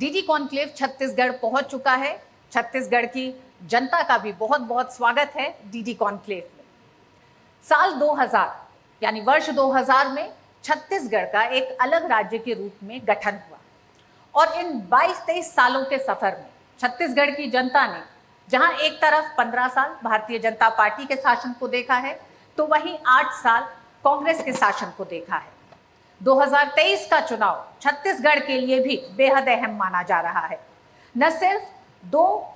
DD conclave Chhattisgarh पहुंच चुका है। छत्तीसगढ़ की जनता का भी बहुत बहुत स्वागत है डीडी कॉन्क्लेव में। साल 2000 यानी वर्ष 2000 में छत्तीसगढ़ का एक अलग राज्य के रूप में गठन हुआ और इन 22-23 सालों के सफर में छत्तीसगढ़ की जनता ने जहां एक तरफ 15 साल भारतीय जनता पार्टी के शासन को देखा है, तो वहीं 8 साल कांग्रेस के शासन को देखा है। 2023 का चुनाव छत्तीसगढ़ के लिए भी बेहद अहम माना जा रहा है, न सिर्फ दो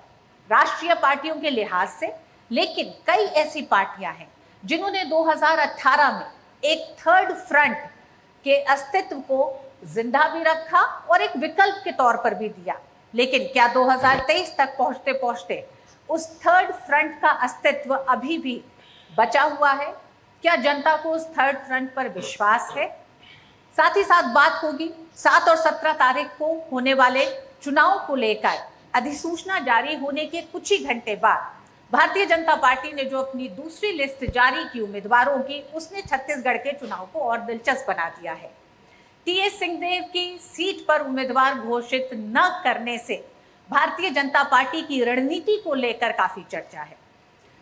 राष्ट्रीय पार्टियों के लिहाज से, लेकिन कई ऐसी पार्टियां हैं जिन्होंने 2018 में एक थर्ड फ्रंट के अस्तित्व को जिंदा भी रखा और एक विकल्प के तौर पर भी दिया। लेकिन क्या 2023 तक पहुंचते पहुंचते उस थर्ड फ्रंट का अस्तित्व अभी भी बचा हुआ है? क्या जनता को उस थर्ड फ्रंट पर विश्वास है? साथ ही साथ बात होगी 7 और 17 तारीख को होने वाले चुनाव को लेकर अधिसूचना जारी होने के कुछ ही घंटे बाद भारतीय जनता पार्टी ने जो अपनी दूसरी लिस्ट जारी की उम्मीदवारों की, उसने छत्तीसगढ़ के चुनाव को और दिलचस्प बना दिया है। टीएस सिंहदेव की सीट पर उम्मीदवार घोषित न करने से भारतीय जनता पार्टी की रणनीति को लेकर काफी चर्चा है।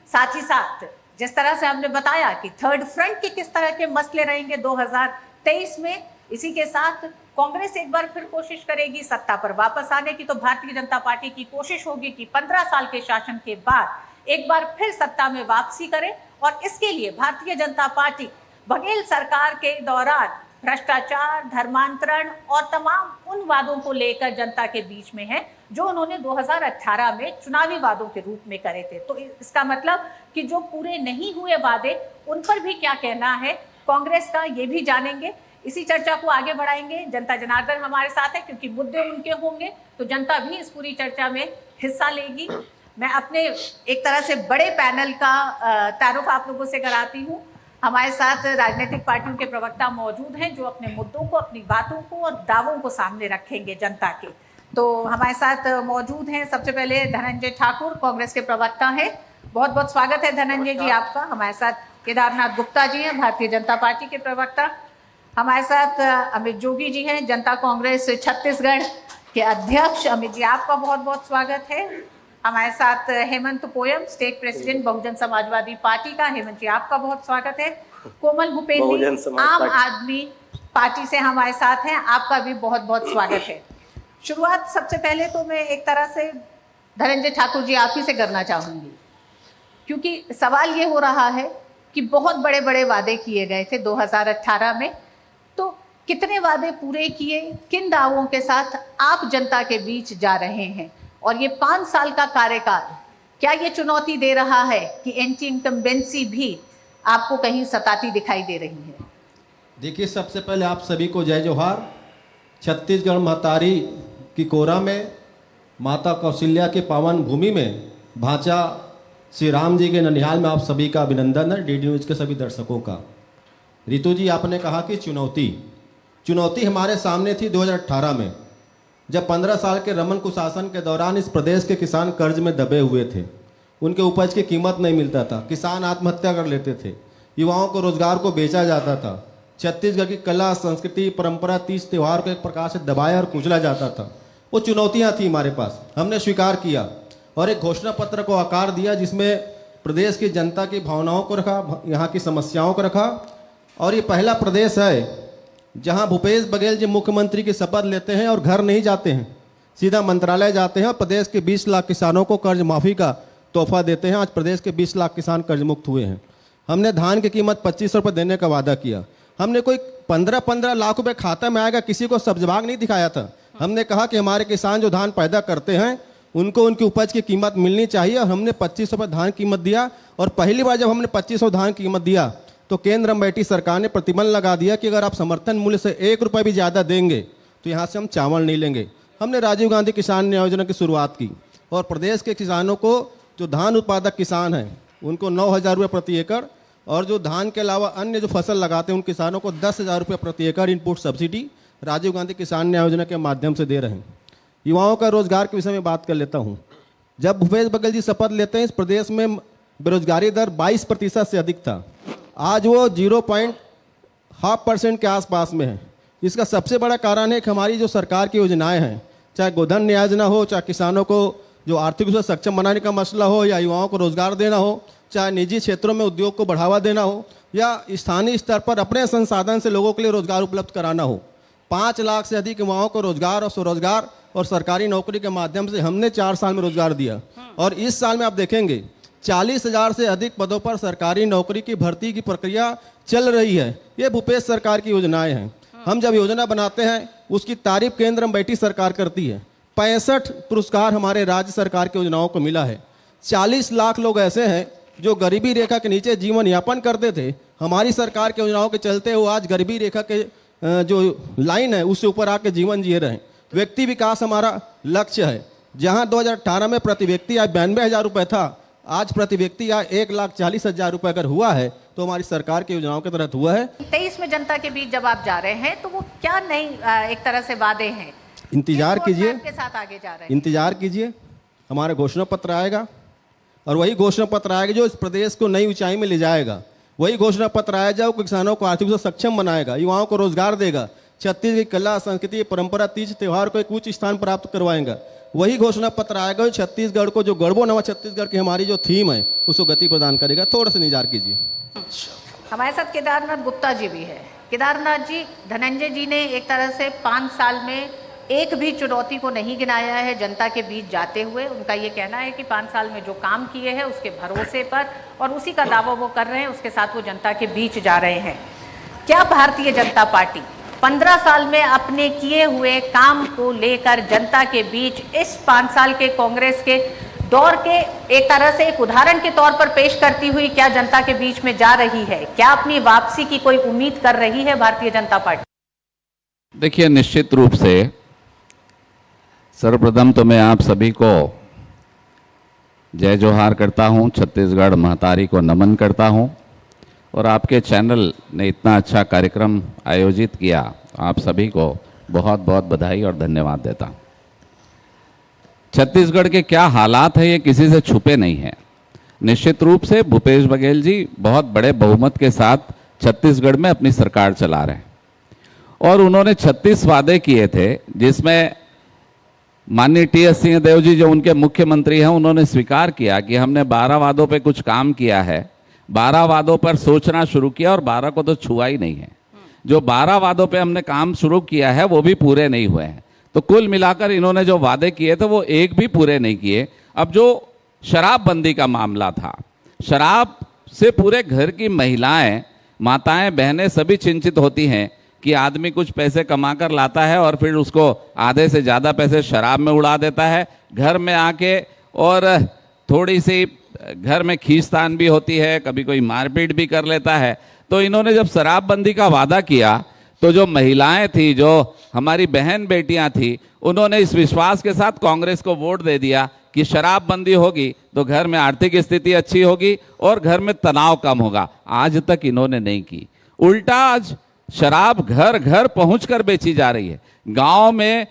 साथ ही साथ जिस तरह से हमने बताया कि थर्ड फ्रंट के किस तरह के मसले रहेंगे 2023 में, इसी के साथ कांग्रेस एक बार फिर कोशिश करेगी सत्ता पर वापस आने की, तो भारतीय जनता पार्टी की कोशिश होगी कि 15 साल के शासन के बाद एक बार फिर सत्ता में वापसी करे। और इसके लिए भारतीय जनता पार्टी बघेल सरकार के दौरान भ्रष्टाचार, धर्मांतरण और तमाम उन वादों को लेकर जनता के बीच में है जो उन्होंने 2018 में चुनावी वादों के रूप में करे थे। तो इसका मतलब कि जो पूरे नहीं हुए वादे, उन पर भी क्या कहना है कांग्रेस का, ये भी जानेंगे। इसी चर्चा को आगे बढ़ाएंगे। जनता जनार्दन हमारे साथ है, क्योंकि मुद्दे उनके होंगे तो जनता भी इस पूरी चर्चा में हिस्सा लेगी। मैं अपने एक तरह से बड़े पैनल का तारुफ आप लोगों से कराती हूँ। हमारे साथ राजनीतिक पार्टियों के प्रवक्ता मौजूद हैं जो अपने मुद्दों को, अपनी बातों को और दावों को सामने रखेंगे जनता के। तो हमारे साथ मौजूद हैं सबसे पहले धनंजय ठाकुर, कांग्रेस के प्रवक्ता हैं। बहुत बहुत स्वागत है धनंजय जी आपका। हमारे साथ केदारनाथ गुप्ता जी हैं, भारतीय जनता पार्टी के प्रवक्ता। हमारे साथ अमित जोगी जी हैं, जनता कांग्रेस छत्तीसगढ़ के अध्यक्ष। अमित जी आपका बहुत बहुत स्वागत है। हमारे साथ Hemant poem, state president Bahujan Samajwadi party का। हेमंत जी आपका बहुत स्वागत है। कोमल भूपेंद्र आम आदमी पार्टी से हमारे साथ हैं, आपका भी बहुत बहुत स्वागत है। शुरुआत सबसे पहले तो मैं एक तरह से धनंजय ठाकुर जी आप ही से करना चाहूंगी, क्योंकि सवाल ये हो रहा है कि बहुत बड़े बड़े वादे किए गए थे 2018 में, तो कितने वादे पूरे किए, किन दावों के साथ आप जनता के बीच जा रहे हैं? और ये 5 साल का कार्यकाल क्या ये चुनौती दे रहा है कि एंटी इनकम्बेंसी भी आपको कहीं सताती दिखाई दे रही है? देखिए, सबसे पहले आप सभी को जय जोहार। छत्तीसगढ़ महतारी की कोरा में, माता कौशल्या के पावन भूमि में, भांचा श्री राम जी के ननिहाल में आप सभी का अभिनंदन है, डीडी न्यूज़ के सभी दर्शकों का। रितु जी, आपने कहा कि चुनौती हमारे सामने थी 2018 में, जब 15 साल के रमन कुशासन के दौरान इस प्रदेश के किसान कर्ज में दबे हुए थे। उनके उपज की कीमत नहीं मिलता था, किसान आत्महत्या कर लेते थे, युवाओं को रोजगार को बेचा जाता था, छत्तीसगढ़ की कला, संस्कृति, परंपरा, तीज त्यौहार को एक प्रकार से दबाया और कुचला जाता था। वो चुनौतियाँ थी हमारे पास, हमने स्वीकार किया और एक घोषणा पत्र को आकार दिया जिसमें प्रदेश की जनता की भावनाओं को रखा, यहाँ की समस्याओं को रखा। और ये पहला प्रदेश है जहाँ भूपेश बघेल जी मुख्यमंत्री की शपथ लेते हैं और घर नहीं जाते हैं, सीधा मंत्रालय जाते हैं और प्रदेश के 20 लाख किसानों को कर्ज माफ़ी का तोहफा देते हैं। आज प्रदेश के 20 लाख किसान कर्ज मुक्त हुए हैं। हमने धान की कीमत 2500 रुपये देने का वादा किया। हमने कोई 15-15 लाख रुपये खाता में आएगा किसी को सब्जबाग नहीं दिखाया था। हमने कहा कि हमारे किसान जो धान पैदा करते हैं उनको उनकी उपज की कीमत मिलनी चाहिए, और हमने 2500 रुपये धान कीमत दिया। और पहली बार जब हमने 2500 धान कीमत दिया तो केंद्र अमेठी सरकार ने प्रतिबंध लगा दिया कि अगर आप समर्थन मूल्य से 1 रुपये भी ज़्यादा देंगे तो यहाँ से हम चावल नहीं लेंगे। हमने राजीव गांधी किसान योजना की शुरुआत की और प्रदेश के किसानों को, जो धान उत्पादक किसान हैं, उनको 9,000 रुपये प्रति एकड़, और जो धान के अलावा अन्य जो फसल लगाते हैं उन किसानों को 10,000 रुपये प्रति एकड़ इनपुट सब्सिडी राजीव गांधी किसान योजना के माध्यम से दे रहे हैं। युवाओं का रोजगार के विषय में बात कर लेता हूँ। जब भूपेश बघेल जी शपथ लेते हैं, इस प्रदेश में बेरोजगारी दर 22% से अधिक था। आज वो 0.5% के आसपास में है। इसका सबसे बड़ा कारण है कि हमारी जो सरकार की योजनाएं हैं चाहे गोधन न्याय योजना हो, चाहे किसानों को जो आर्थिक रूप से सक्षम बनाने का मसला हो, या युवाओं को रोजगार देना हो, चाहे निजी क्षेत्रों में उद्योग को बढ़ावा देना हो, या स्थानीय स्तर पर अपने संसाधन से लोगों के लिए रोजगार उपलब्ध कराना हो। 5 लाख से अधिक युवाओं को रोजगार और स्वरोजगार और सरकारी नौकरी के माध्यम से हमने 4 साल में रोजगार दिया। और इस साल में आप देखेंगे 40,000 से अधिक पदों पर सरकारी नौकरी की भर्ती की प्रक्रिया चल रही है। ये भूपेश सरकार की योजनाएं हैं। हम जब योजना बनाते हैं उसकी तारीफ केंद्र में बैठी सरकार करती है। 65 पुरस्कार हमारे राज्य सरकार की योजनाओं को मिला है। 40 लाख लोग ऐसे हैं जो गरीबी रेखा के नीचे जीवन यापन करते थे, हमारी सरकार की योजनाओं के चलते वो आज गरीबी रेखा के जो लाइन है उससे ऊपर आके जीवन जी रहे हैं। व्यक्ति विकास हमारा लक्ष्य है। जहां 2018 में प्रति व्यक्ति आज 92,000 रुपये था, आज प्रति व्यक्ति या 1,40,000 रुपये अगर हुआ है तो हमारी सरकार की योजनाओं के तहत हुआ है। 23 में जनता के बीच जब आप जा रहे हैं तो वो क्या नई एक तरह से वादे हैं? इंतजार कीजिए, के साथ आगे जा रहे हैं। इंतजार कीजिए, हमारा घोषणा पत्र आएगा और वही घोषणा पत्र आएगा जो इस प्रदेश को नई ऊंचाई में ले जाएगा। वही घोषणा पत्र आएगा जो किसानों को आर्थिक रूप से सक्षम बनाएगा, युवाओं को रोजगार देगा, छत्तीसगढ़ की कला संस्कृति परंपरा तीज त्यौहार को एक उच्च स्थान प्राप्त करवाएगा। वही घोषणा पत्र आएगा जो छत्तीसगढ़ को, जो गढ़बो नवा छत्तीसगढ़ की हमारी जो थीम है उसको गति प्रदान करेगा। थोड़ा सा इंतजार कीजिए। हमारे साथ केदारनाथ गुप्ता जी भी है। केदारनाथ जी, धनंजय जी ने एक तरह से 5 साल में एक भी चुनौती को नहीं गिनाया है जनता के बीच जाते हुए। उनका ये कहना है कि 5 साल में जो काम किए हैं उसके भरोसे पर और उसी का दावा वो कर रहे हैं, उसके साथ वो जनता के बीच जा रहे हैं। क्या भारतीय जनता पार्टी 15 साल में अपने किए हुए काम को लेकर जनता के बीच इस 5 साल के कांग्रेस के दौर के एक तरह से एक उदाहरण के तौर पर पेश करती हुई क्या जनता के बीच में जा रही है? क्या अपनी वापसी की कोई उम्मीद कर रही है भारतीय जनता पार्टी? देखिए, निश्चित रूप से सर्वप्रथम तो मैं आप सभी को जय जोहार करता हूं, छत्तीसगढ़ महतारी को नमन करता हूं और आपके चैनल ने इतना अच्छा कार्यक्रम आयोजित किया, आप सभी को बहुत बहुत बधाई और धन्यवाद देता हूं। छत्तीसगढ़ के क्या हालात है ये किसी से छुपे नहीं है। निश्चित रूप से भूपेश बघेल जी बहुत बड़े बहुमत के साथ छत्तीसगढ़ में अपनी सरकार चला रहे हैं और उन्होंने 36 वादे किए थे, जिसमें माननीय टी.एस. सिंहदेव जी जो उनके मुख्यमंत्री हैं उन्होंने स्वीकार किया कि हमने 12 वादों पे कुछ काम किया है, 12 वादों पर सोचना शुरू किया और 12 को तो छुआ ही नहीं है। जो 12 वादों पे हमने काम शुरू किया है वो भी पूरे नहीं हुए हैं। तो कुल मिलाकर इन्होंने जो वादे किए थे वो एक भी पूरे नहीं किए। अब जो शराबबंदी का मामला था, शराब से पूरे घर की महिलाएं, माताएं, बहनें सभी चिंतित होती हैं कि आदमी कुछ पैसे कमा कर लाता है और फिर उसको आधे से ज़्यादा पैसे शराब में उड़ा देता है घर में आके, और थोड़ी सी घर में खींचतान भी होती है, कभी कोई मारपीट भी कर लेता है। तो इन्होंने जब शराबबंदी का वादा किया तो जो महिलाएं थी, जो हमारी बहन बेटियां थी, उन्होंने इस विश्वास के साथ कांग्रेस को वोट दे दिया कि शराबबंदी होगी तो घर में आर्थिक स्थिति अच्छी होगी और घर में तनाव कम होगा। आज तक इन्होंने नहीं की, उल्टा आज शराब घर घर पहुंचकर बेची जा रही है। गांव में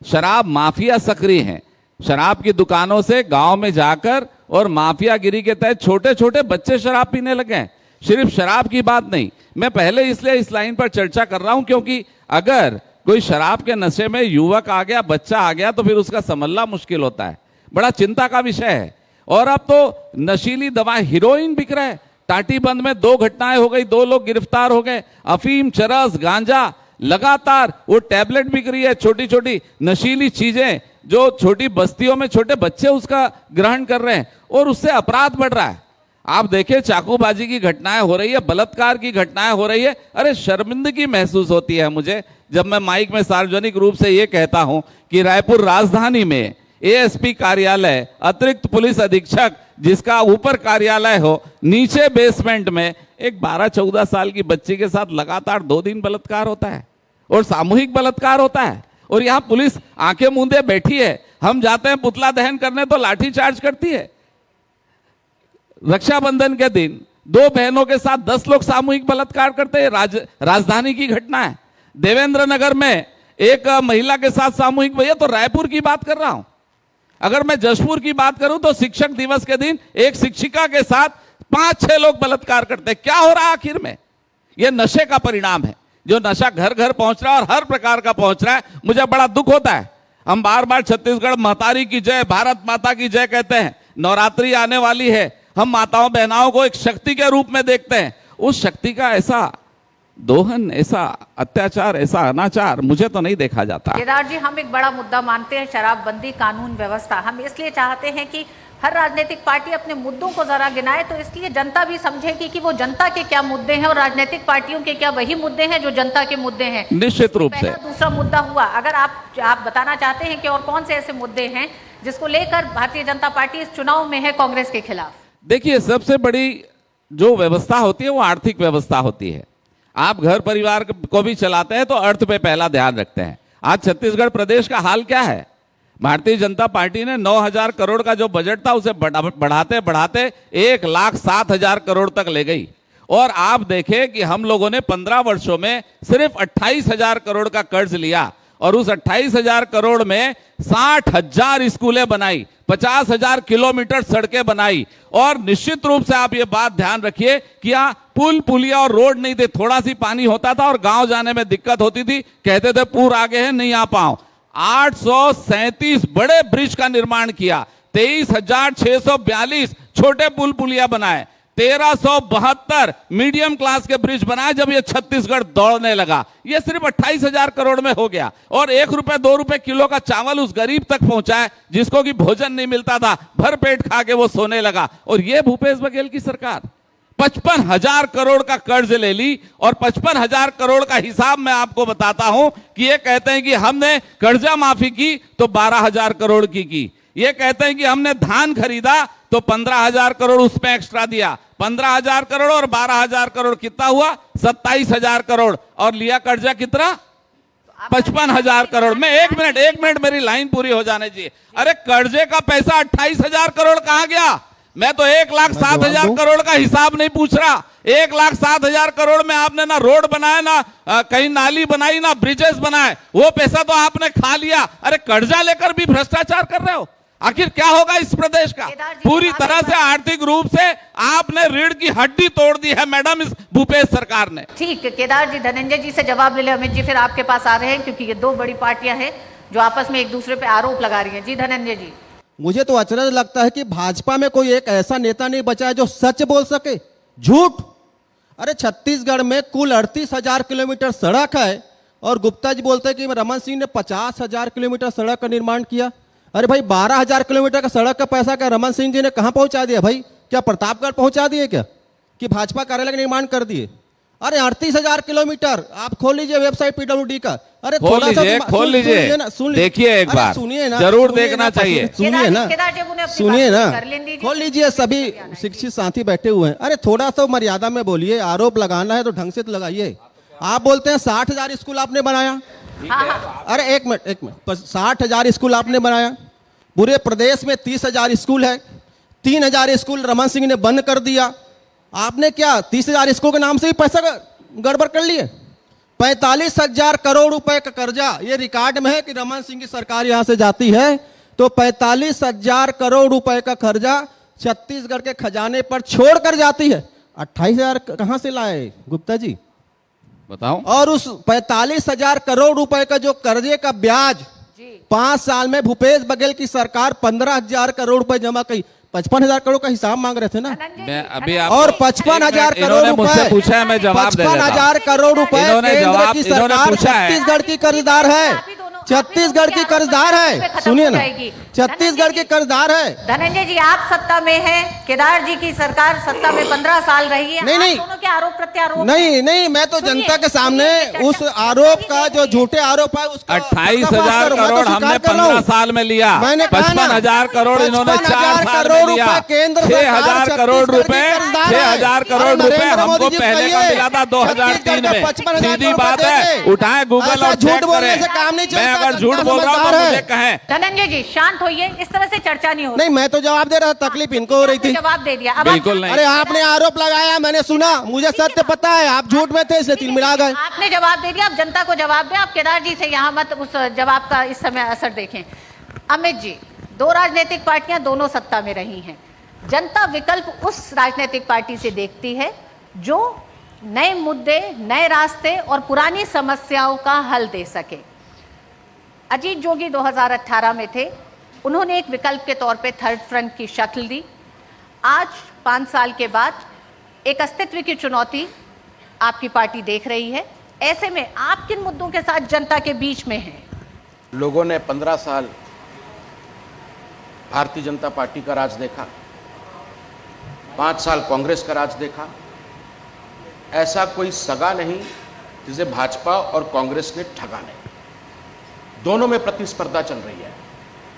शराब माफिया सक्रिय हैं, शराब की दुकानों से गांव में जाकर और माफियागिरी के तहत छोटे छोटे बच्चे शराब पीने लगे हैं। सिर्फ शराब की बात नहीं, मैं पहले इसलिए इस लाइन पर चर्चा कर रहा हूं क्योंकि अगर कोई शराब के नशे में युवक आ गया, बच्चा आ गया, तो फिर उसका संभलना मुश्किल होता है, बड़ा चिंता का विषय है। और अब तो नशीली दवाएं, हीरोइन बिक रहा है। टाटीबंध में 2 घटनाएं हो गई, 2 लोग गिरफ्तार हो गए। अफीम, चरस, गांजा, लगातार वो टैबलेट बिक रही है, छोटी छोटी नशीली चीजें जो छोटी बस्तियों में छोटे बच्चे उसका ग्रहण कर रहे हैं और उससे अपराध बढ़ रहा है। आप देखिए, चाकूबाजी की घटनाएं हो रही है, बलात्कार की घटनाएं हो रही है। अरे शर्मिंदगी महसूस होती है मुझे जब मैं माइक में सार्वजनिक रूप से ये कहता हूं कि रायपुर राजधानी में एएसपी कार्यालय, अतिरिक्त पुलिस अधीक्षक जिसका ऊपर कार्यालय हो, नीचे बेसमेंट में एक 12-14 साल की बच्ची के साथ लगातार 2 दिन बलात्कार होता है और सामूहिक बलात्कार होता है। और यहां पुलिस आंखें मूंदे बैठी है। हम जाते हैं पुतला दहन करने तो लाठीचार्ज करती है। रक्षाबंधन के दिन 2 बहनों के साथ 10 लोग सामूहिक बलात्कार करते हैं। राजधानी की घटना है। देवेंद्र नगर में एक महिला के साथ सामूहिक, भैया तो रायपुर की बात कर रहा हूं। अगर मैं जशपुर की बात करूं तो शिक्षक दिवस के दिन एक शिक्षिका के साथ 5-6 लोग बलात्कार करते हैं। क्या हो रहा है आखिर में? यह नशे का परिणाम है। जो नशा घर घर पहुंच रहा है और हर प्रकार का पहुंच रहा है, मुझे बड़ा दुख होता है। हम बार बार छत्तीसगढ़ महतारी की जय, भारत माता की जय कहते हैं। नवरात्रि आने वाली है, हम माताओं बहनाओं को एक शक्ति के रूप में देखते हैं। उस शक्ति का ऐसा दोहन, ऐसा अत्याचार, ऐसा अनाचार मुझे तो नहीं देखा जाता। केदार जी, हम एक बड़ा मुद्दा मानते हैं शराबबंदी, कानून व्यवस्था। हम इसलिए चाहते हैं कि हर राजनीतिक पार्टी अपने मुद्दों को जरा गिनाए, तो इसलिए जनता भी समझेगी कि वो जनता के क्या मुद्दे हैं और राजनीतिक पार्टियों के क्या वही मुद्दे हैं जो जनता के मुद्दे हैं। निश्चित रूप से दूसरा मुद्दा हुआ, अगर आप बताना चाहते हैं कि और कौन से ऐसे मुद्दे हैं जिसको लेकर भारतीय जनता पार्टी इस चुनाव में है कांग्रेस के खिलाफ। देखिए, सबसे बड़ी जो व्यवस्था होती है वो आर्थिक व्यवस्था होती है। आप घर परिवार को भी चलाते हैं तो अर्थ पे पहला ध्यान रखते हैं। आज छत्तीसगढ़ प्रदेश का हाल क्या है? भारतीय जनता पार्टी ने 9,000 करोड़ का जो बजट था उसे बढ़ाते बढ़ाते 1,07,000 करोड़ तक ले गई। और आप देखें कि हम लोगों ने 15 वर्षों में सिर्फ 28,000 करोड़ का कर्ज लिया और उस 28,000 करोड़ में 60,000 स्कूलें बनाई, 50,000 किलोमीटर सड़कें बनाई। और निश्चित रूप से आप ये बात ध्यान रखिए कि यहाँ पुल पुलिया और रोड नहीं थे, थोड़ा सी पानी होता था और गांव जाने में दिक्कत होती थी, कहते थे पूर आगे है नहीं आ पाओ। 837 बड़े ब्रिज का निर्माण किया, 23,642 छोटे पुल पुलिया बनाए, 1,372 मीडियम क्लास के ब्रिज बनाए। जब ये छत्तीसगढ़ दौड़ने लगा, ये सिर्फ 28,000 करोड़ में हो गया। और 1 रुपए 2 रुपए किलो का चावल उस गरीब तक पहुंचाए जिसको कि भोजन नहीं मिलता था, भर पेट खा के वो सोने लगा। और ये भूपेश बघेल की सरकार 55,000 करोड़ का कर्ज ले ली। और 55,000 करोड़ का हिसाब मैं आपको बताता हूं कि ये कहते हैं कि हमने कर्जा माफी की तो 12,000 करोड़ की। ये कहते हैं कि हमने धान खरीदा तो 15,000 करोड़ उसमें एक्स्ट्रा दिया। 15,000 करोड़ और 12,000 करोड़ कितना हुआ? 27,000 करोड़। और लिया कर्जा कितना? 55,000 करोड़। में एक मिनट मेरी लाइन पूरी हो जाने चाहिए। अरे कर्जे का पैसा 28,000 करोड़ कहां गया? मैं तो 1,07,000 करोड़ का हिसाब नहीं पूछ रहा। 1,07,000 करोड़ में आपने ना रोड बनाया, ना कहीं नाली बनाई, ना ब्रिजेस बनाए, वो पैसा तो आपने खा लिया। अरे कर्जा लेकर भी भ्रष्टाचार कर रहे हो। आखिर क्या होगा इस प्रदेश का? पूरी तरह से आर्थिक रूप से आपने रीढ़ की हड्डी तोड़ दी है मैडम इस भूपेश सरकार ने। ठीक है केदार जी, धनंजय जी से जवाब ले ले। अमित जी फिर आपके पास आ रहे हैं क्योंकि ये दो बड़ी पार्टियां हैं जो आपस में एक दूसरे पे आरोप लगा रही हैं। जी धनंजय जी। मुझे तो अचरज लगता है कि भाजपा में कोई एक ऐसा नेता नहीं बचा है जो सच बोल सके। झूठ। अरे छत्तीसगढ़ में कुल 38,000 किलोमीटर सड़क है और गुप्ता जी बोलते हैं कि रमन सिंह ने 50,000 किलोमीटर सड़क का निर्माण किया। अरे भाई 12,000 किलोमीटर का सड़क का पैसा क्या रमन सिंह जी ने कहां पहुंचा दिया भाई? क्या प्रतापगढ़ पहुंचा दिए क्या कि भाजपा कार्यालय का निर्माण कर दिए? अरे 38,000 किलोमीटर आप खोल लीजिए वेबसाइट PWD का। अरे खोल लीजिए देखिए एक बार, सुनिए ना, जरूर देखना चाहिए। सुनिए ना, खोल लीजिए। सभी शिक्षित साथी बैठे हुए हैं। अरे थोड़ा सा मर्यादा में बोलिए। आरोप लगाना है तो ढंग से तो लगाइए। आप बोलते हैं 60,000 स्कूल आपने बनाया। अरे एक मिनट 60,000 स्कूल आपने बनाया। पूरे प्रदेश में 30,000 स्कूल है। 3,000 स्कूल रमन सिंह ने बंद कर दिया। आपने क्या 30,000 स्कूल के नाम से ही पैसा गड़बड़ कर लिए? 45,000 करोड़ रुपए का कर्जा ये रिकॉर्ड में है कि रमन सिंह की सरकार यहां से जाती है तो 45,000 करोड़ रुपए का कर्जा छत्तीसगढ़ के खजाने पर छोड़कर जाती है। 28,000 कहां से लाए गुप्ता जी बताओ? और उस 45,000 करोड़ रुपए का जो कर्जे का ब्याज 5 साल में भूपेश बघेल की सरकार 15,000 करोड़ रुपए जमा की। 55,000 करोड़ का हिसाब मांग रहे थे ना। मैं अभी और 55,000 करोड़ रुपए पूछा है, मैं जवाब दे देता हूं। 55,000 करोड़ रुपए केंद्र की सरकार छत्तीसगढ़ की कर्जदार है। छत्तीसगढ़ की कर्जदार है। सुनिए ना, छत्तीसगढ़ की कर्जदार है। धनंजय जी आप सत्ता में हैं, केदार जी की सरकार सत्ता में 15 साल रही है। नहीं दोनों के आरोप प्रत्यारोप नहीं, मैं तो जनता के सामने उस आरोप का जो झूठे आरोप है उसका 28,000 करोड़ हमने 15 साल में लिया। मैंने 55,000 करोड़ इन्होंने 4 साल में लिया। 6,000 करोड़ रुपए 6,000 करोड़ रुपए हमको पहले का मिला था 2003 में। सीधी बात है, उठाए गूगल और झूठ बोलने से काम नहीं चलता। अगर झूठ बोल रहा हूं तो मुझे कहें। धनंजय जी शांत होइए, इस तरह से चर्चा नहीं होती। नहीं मैं तो जवाब दे रहा था, तकलीफ इनको हो रही थी। जवाब दे दिया। बिल्कुल नहीं। अरे आपने आरोप लगाया, मैंने सुना, मुझे सत्य पता है। आप झूठ में थे इसलिए तिलमिला गए। आपने जवाब दे दिया, अब जनता को जवाब दें। आप केदार जी से यहाँ मत उस जवाब का इस समय असर देखें। अमित जी, 2 राजनीतिक पार्टियां दोनों सत्ता में रही हैं। जनता विकल्प उस राजनीतिक पार्टी से देखती है जो नए मुद्दे, नए रास्ते और पुरानी समस्याओं का हल दे सके। अजीत जोगी 2018 में थे, उन्होंने एक विकल्प के तौर पे थर्ड फ्रंट की शक्ल दी। आज 5 साल के बाद एक अस्तित्व की चुनौती आपकी पार्टी देख रही है। ऐसे में आप किन मुद्दों के साथ जनता के बीच में हैं? लोगों ने 15 साल भारतीय जनता पार्टी का राज देखा, 5 साल कांग्रेस का राज देखा। ऐसा कोई सगा नहीं जिसे भाजपा और कांग्रेस ने ठगा नहीं। दोनों में प्रतिस्पर्धा चल रही है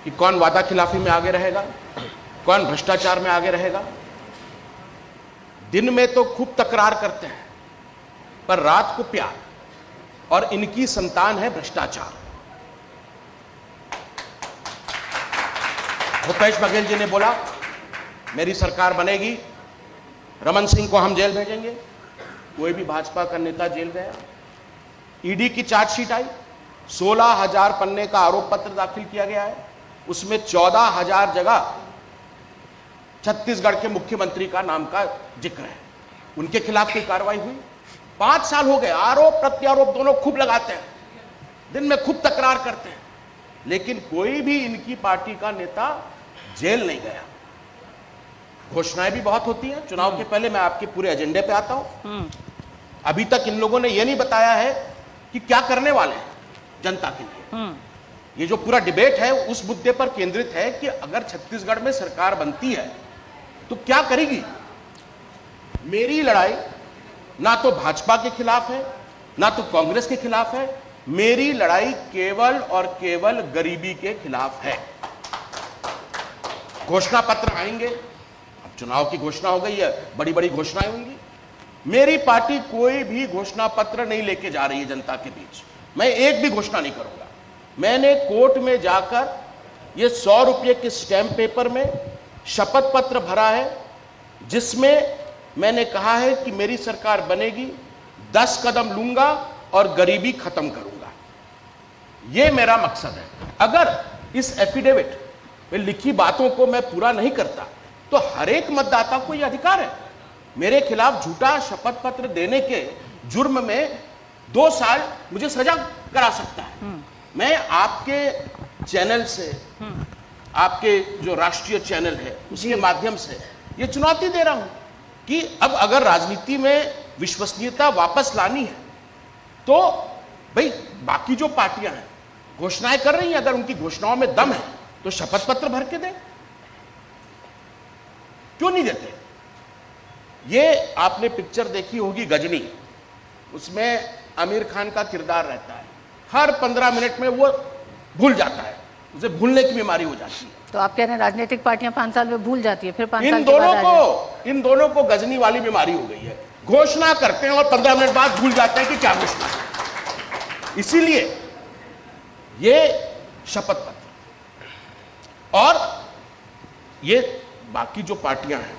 कि कौन वादा खिलाफी में आगे रहेगा, कौन भ्रष्टाचार में आगे रहेगा। दिन में तो खूब तकरार करते हैं, पर रात को प्यार, और इनकी संतान है भ्रष्टाचार। भूपेश बघेल जी ने बोला मेरी सरकार बनेगी, रमन सिंह को हम जेल भेजेंगे। कोई भी भाजपा का नेता जेल गया? ईडी की चार्जशीट आई, 16,000 पन्ने का आरोप पत्र दाखिल किया गया है, उसमें 14,000 जगह छत्तीसगढ़ के मुख्यमंत्री का नाम का जिक्र है। उनके खिलाफ कोई कार्रवाई हुई? 5 साल हो गए, आरोप प्रत्यारोप दोनों खूब लगाते हैं, दिन में खूब तकरार करते हैं, लेकिन कोई भी इनकी पार्टी का नेता जेल नहीं गया। घोषणाएं भी बहुत होती हैं चुनाव के पहले। मैं आपके पूरे एजेंडे पे आता हूं। अभी तक इन लोगों ने यह नहीं बताया है कि क्या करने वाले हैं जनता के लिए। ये जो पूरा डिबेट है उस मुद्दे पर केंद्रित है कि अगर छत्तीसगढ़ में सरकार बनती है तो क्या करेगी। मेरी लड़ाई ना तो भाजपा के खिलाफ है, ना तो कांग्रेस के खिलाफ है। मेरी लड़ाई केवल और केवल गरीबी के खिलाफ है। घोषणा पत्र आएंगे, अब चुनाव की घोषणा हो गई है, बड़ी बड़ी घोषणाएं होंगी। मेरी पार्टी कोई भी घोषणा पत्र नहीं लेके जा रही है जनता के बीच। मैं एक भी घोषणा नहीं करूंगा। मैंने कोर्ट में जाकर ये 100 रुपये के स्टैंप पेपर में शपथ पत्र भरा है, जिसमें मैंने कहा है कि मेरी सरकार बनेगी, 10 कदम लूंगा और गरीबी खत्म करूंगा। यह मेरा मकसद है। अगर इस एफिडेविट में लिखी बातों को मैं पूरा नहीं करता तो हर एक मतदाता को यह अधिकार है। मेरे खिलाफ झूठा शपथ पत्र देने के जुर्म में 2 साल मुझे सजा करा सकता है। मैं आपके चैनल से, आपके जो राष्ट्रीय चैनल है उसके माध्यम से ये चुनौती दे रहा हूं कि अब अगर राजनीति में विश्वसनीयता वापस लानी है तो भाई बाकी जो पार्टियां हैं घोषणाएं कर रही हैं, अगर उनकी घोषणाओं में दम है तो शपथ पत्र भर के दें। क्यों नहीं देते? ये आपने पिक्चर देखी होगी गजनी, उसमें आमिर खान का किरदार रहता है। हर 15 मिनट में वो भूल जाता है, उसे भूलने की बीमारी हो जाती है। तो आप कह रहे हैं राजनीतिक पार्टियां 5 साल में भूल जाती है, फिर 5 साल इन दोनों को गजनी वाली बीमारी हो गई है। घोषणा करते हैं और 15 मिनट बाद भूल जाते हैं कि क्या घोषणा है। इसीलिए ये शपथ पत्र और ये बाकी जो पार्टियां हैं,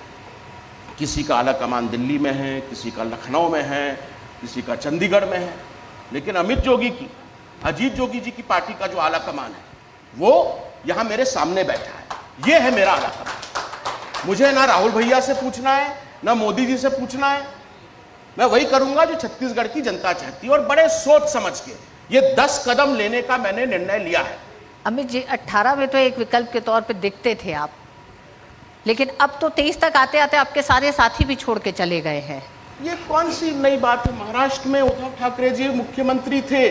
किसी का आला कमान दिल्ली में है, किसी का लखनऊ में है, किसी का चंडीगढ़ में है, लेकिन अजीत जोगी जी की पार्टी का जो आला कमान है वो यहां मेरे सामने बैठा है। ये है मेरा आला कमान। मुझे ना राहुल भैया से पूछना है, ना मोदी जी से पूछना है। मैं वही करूंगा जो छत्तीसगढ़ की जनता चाहती है, और बड़े सोच समझ के ये 10 कदम लेने का मैंने निर्णय लिया है। अमित जी, 18 में तो एक विकल्प के तौर पे दिखते थे आप, लेकिन अब तो 23 तक आते आते आपके सारे साथी भी छोड़ के चले गए हैं। ये कौन सी नई बात है? महाराष्ट्र में उद्धव ठाकरे जी मुख्यमंत्री थे,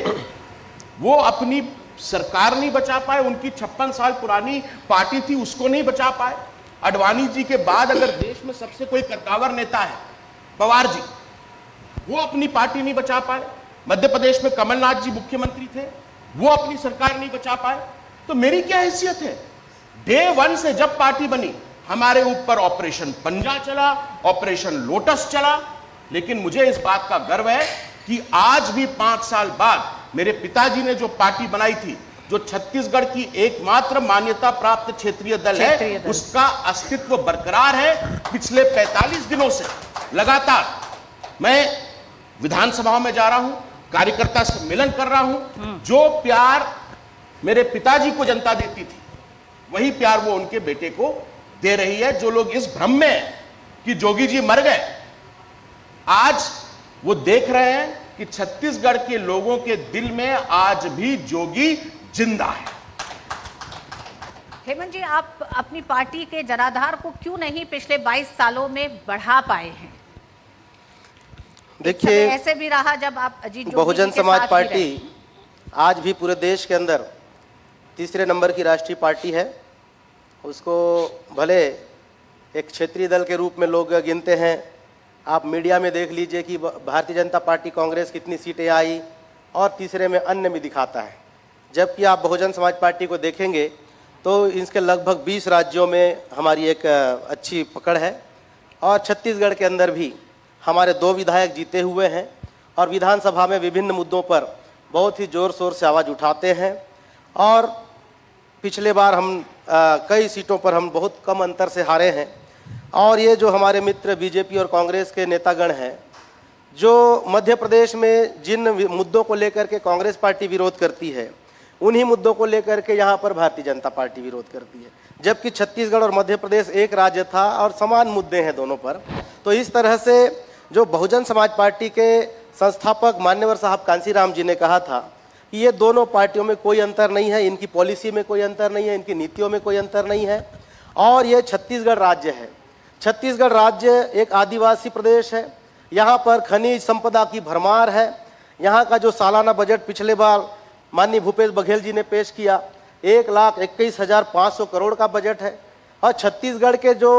वो अपनी सरकार नहीं बचा पाए, उनकी 56 साल पुरानी पार्टी थी उसको नहीं बचा पाए। अडवाणी जी के बाद अगर देश में सबसे कोई कद्दावर नेता है पवार जी, वो अपनी पार्टी नहीं बचा पाए। मध्य प्रदेश में कमलनाथ जी मुख्यमंत्री थे, वो अपनी सरकार नहीं बचा पाए। तो मेरी क्या हैसियत है? डे 1 से जब पार्टी बनी हमारे ऊपर ऑपरेशन पंजा चला, ऑपरेशन लोटस चला, लेकिन मुझे इस बात का गर्व है कि आज भी 5 साल बाद मेरे पिताजी ने जो पार्टी बनाई थी, जो छत्तीसगढ़ की एकमात्र मान्यता प्राप्त क्षेत्रीय दल है, उसका अस्तित्व बरकरार है। पिछले 45 दिनों से लगातार मैं विधानसभाओं में जा रहा हूं, कार्यकर्ता सम्मेलन कर रहा हूं। जो प्यार मेरे पिताजी को जनता देती थी वही प्यार वो उनके बेटे को दे रही है। जो लोग इस भ्रम में हैं कि जोगी जी मर गए, आज वो देख रहे हैं कि छत्तीसगढ़ के लोगों के दिल में आज भी जोगी जिंदा है। हेमंत जी, आप अपनी पार्टी के जनाधार को क्यों नहीं पिछले 22 सालों में बढ़ा पाए हैं? देखिए, ऐसे भी रहा जब आप अजीत जोगी बहुजन जी के समाज साथ ही पार्टी रहे। आज भी पूरे देश के अंदर तीसरे नंबर की राष्ट्रीय पार्टी है। उसको भले एक क्षेत्रीय दल के रूप में लोग गिनते हैं। आप मीडिया में देख लीजिए कि भारतीय जनता पार्टी कांग्रेस कितनी सीटें आई और तीसरे में अन्य भी दिखाता है। जबकि आप बहुजन समाज पार्टी को देखेंगे तो इसके लगभग 20 राज्यों में हमारी एक अच्छी पकड़ है और छत्तीसगढ़ के अंदर भी हमारे 2 विधायक जीते हुए हैं और विधानसभा में विभिन्न मुद्दों पर बहुत ही ज़ोर शोर से आवाज़ उठाते हैं। और पिछले बार हम कई सीटों पर हम बहुत कम अंतर से हारे हैं। और ये जो हमारे मित्र बीजेपी और कांग्रेस के नेतागण हैं, जो मध्य प्रदेश में जिन मुद्दों को लेकर के कांग्रेस पार्टी विरोध करती है, उन्हीं मुद्दों को लेकर के यहाँ पर भारतीय जनता पार्टी विरोध करती है। जबकि छत्तीसगढ़ और मध्य प्रदेश एक राज्य था और समान मुद्दे हैं दोनों पर। तो इस तरह से जो बहुजन समाज पार्टी के संस्थापक मान्यवर साहब कांसीराम जी ने कहा था कि ये दोनों पार्टियों में कोई अंतर नहीं है, इनकी पॉलिसी में कोई अंतर नहीं है, इनकी नीतियों में कोई अंतर नहीं है। और ये छत्तीसगढ़ राज्य है। छत्तीसगढ़ राज्य एक आदिवासी प्रदेश है। यहाँ पर खनिज संपदा की भरमार है। यहाँ का जो सालाना बजट पिछले बार माननीय भूपेश बघेल जी ने पेश किया, 1,21,500 करोड़ का बजट है। और छत्तीसगढ़ के जो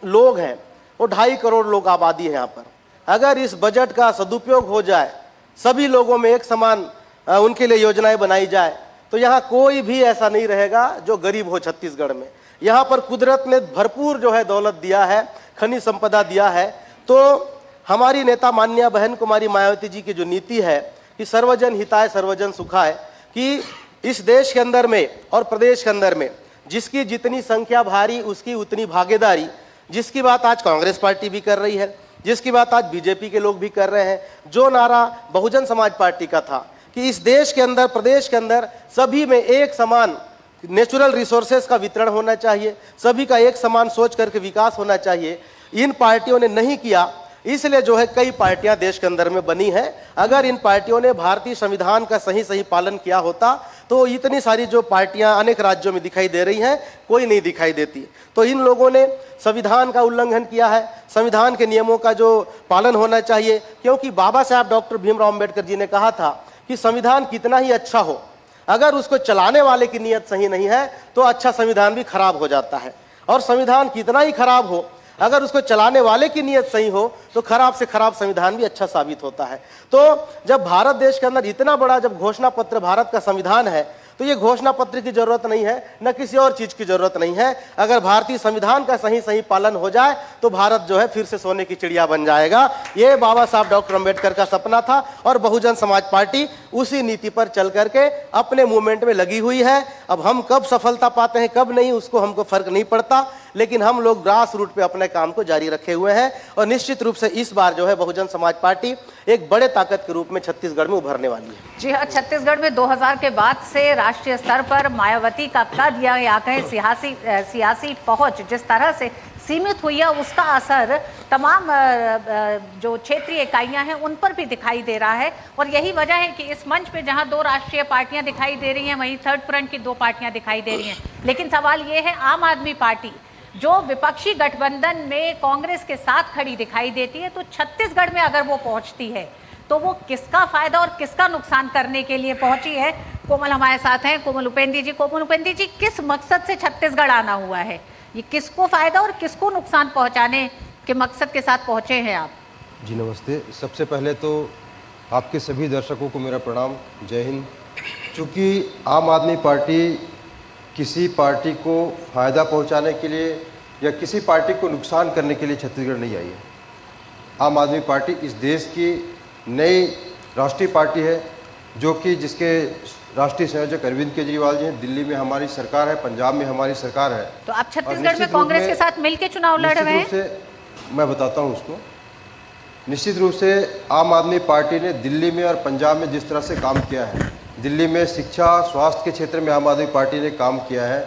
लोग हैं वो 2.5 करोड़ लोग आबादी है यहाँ पर। अगर इस बजट का सदुपयोग हो जाए, सभी लोगों में एक समान उनके लिए योजनाएं बनाई जाए, तो यहाँ कोई भी ऐसा नहीं रहेगा जो गरीब हो छत्तीसगढ़ में। यहाँ पर कुदरत ने भरपूर जो है दौलत दिया है, खनिज संपदा दिया है। तो हमारी नेता माननीय बहन कुमारी मायावती जी की जो नीति है कि सर्वजन हिताय सर्वजन सुखाय, कि इस देश के अंदर में और प्रदेश के अंदर में जिसकी जितनी संख्या भारी उसकी उतनी भागीदारी, जिसकी बात आज कांग्रेस पार्टी भी कर रही है, जिसकी बात आज बीजेपी के लोग भी कर रहे हैं। जो नारा बहुजन समाज पार्टी का था कि इस देश के अंदर, प्रदेश के अंदर सभी में एक समान नेचुरल रिसोर्सेज का वितरण होना चाहिए, सभी का एक समान सोच करके विकास होना चाहिए, इन पार्टियों ने नहीं किया। इसलिए जो है कई पार्टियां देश के अंदर में बनी हैं। अगर इन पार्टियों ने भारतीय संविधान का सही पालन किया होता तो इतनी सारी जो पार्टियां अनेक राज्यों में दिखाई दे रही हैं, कोई नहीं दिखाई देती। तो इन लोगों ने संविधान का उल्लंघन किया है। संविधान के नियमों का जो पालन होना चाहिए, क्योंकि बाबा साहब डॉक्टर भीमराव अंबेडकर जी ने कहा था कि संविधान कितना ही अच्छा हो, अगर उसको चलाने वाले की नीयत सही नहीं है तो अच्छा संविधान भी खराब हो जाता है। और संविधान कितना ही खराब हो, अगर उसको चलाने वाले की नीयत सही हो तो खराब से खराब संविधान भी अच्छा साबित होता है। तो जब भारत देश के अंदर इतना बड़ा जब घोषणा पत्र भारत का संविधान है, तो ये घोषणा पत्र की जरूरत नहीं है, न किसी और चीज की जरूरत नहीं है। अगर भारतीय संविधान का सही पालन हो जाए तो भारत जो है फिर से सोने की चिड़िया बन जाएगा। ये बाबा साहब डॉक्टर अंबेडकर का सपना था और बहुजन समाज पार्टी उसी नीति पर चल करके अपने मूवमेंट में लगी हुई है। अब हम कब सफलता पाते हैं कब नहीं, उसको हमको फर्क नहीं पड़ता, लेकिन हम लोग ग्रास रूट पे अपने काम को जारी रखे हुए हैं। और निश्चित रूप से इस बार जो है बहुजन समाज पार्टी एक बड़े ताकत के रूप में छत्तीसगढ़ में उभरने वाली है। जी हाँ, छत्तीसगढ़ में 2000 के बाद से राष्ट्रीय स्तर पर मायावती का कद या कहें सियासी पहुंच जिस तरह से सीमित हुई है, उसका असर तमाम जो क्षेत्रीय इकाइयां हैं उन पर भी दिखाई दे रहा है। और यही वजह है कि इस मंच पे जहां 2 राष्ट्रीय पार्टियां दिखाई दे रही हैं, वहीं थर्ड फ्रंट की 2 पार्टियां दिखाई दे रही हैं। लेकिन सवाल ये है, आम आदमी पार्टी जो विपक्षी गठबंधन में कांग्रेस के साथ खड़ी दिखाई देती है, तो छत्तीसगढ़ में अगर वो पहुंचती है तो वो किसका फायदा और किसका नुकसान करने के लिए पहुंची है? कोमल हमारे साथ हैं, कोमल उपेंद्र जी। कोमल उपेंद्र जी, किस मकसद से छत्तीसगढ़ आना हुआ है? ये किसको फायदा और किसको नुकसान पहुंचाने के मकसद के साथ पहुंचे हैं आप? जी नमस्ते। सबसे पहले तो आपके सभी दर्शकों को मेरा प्रणाम, जय हिंद। चूँकि आम आदमी पार्टी किसी पार्टी को फ़ायदा पहुंचाने के लिए या किसी पार्टी को नुकसान करने के लिए छत्तीसगढ़ नहीं आई है। आम आदमी पार्टी इस देश की नई राष्ट्रीय पार्टी है, जो कि जिसके राष्ट्रीय संयोजक अरविंद केजरीवाल जी हैं। दिल्ली में हमारी सरकार है, पंजाब में हमारी सरकार है। तो आप छत्तीसगढ़ में कांग्रेस के साथ मिलकर चुनाव लड़ रहे हैं? मैं बताता हूं उसको। निश्चित रूप से आम आदमी पार्टी ने दिल्ली में और पंजाब में जिस तरह से काम किया है, दिल्ली में शिक्षा स्वास्थ्य के क्षेत्र में आम आदमी पार्टी ने काम किया है,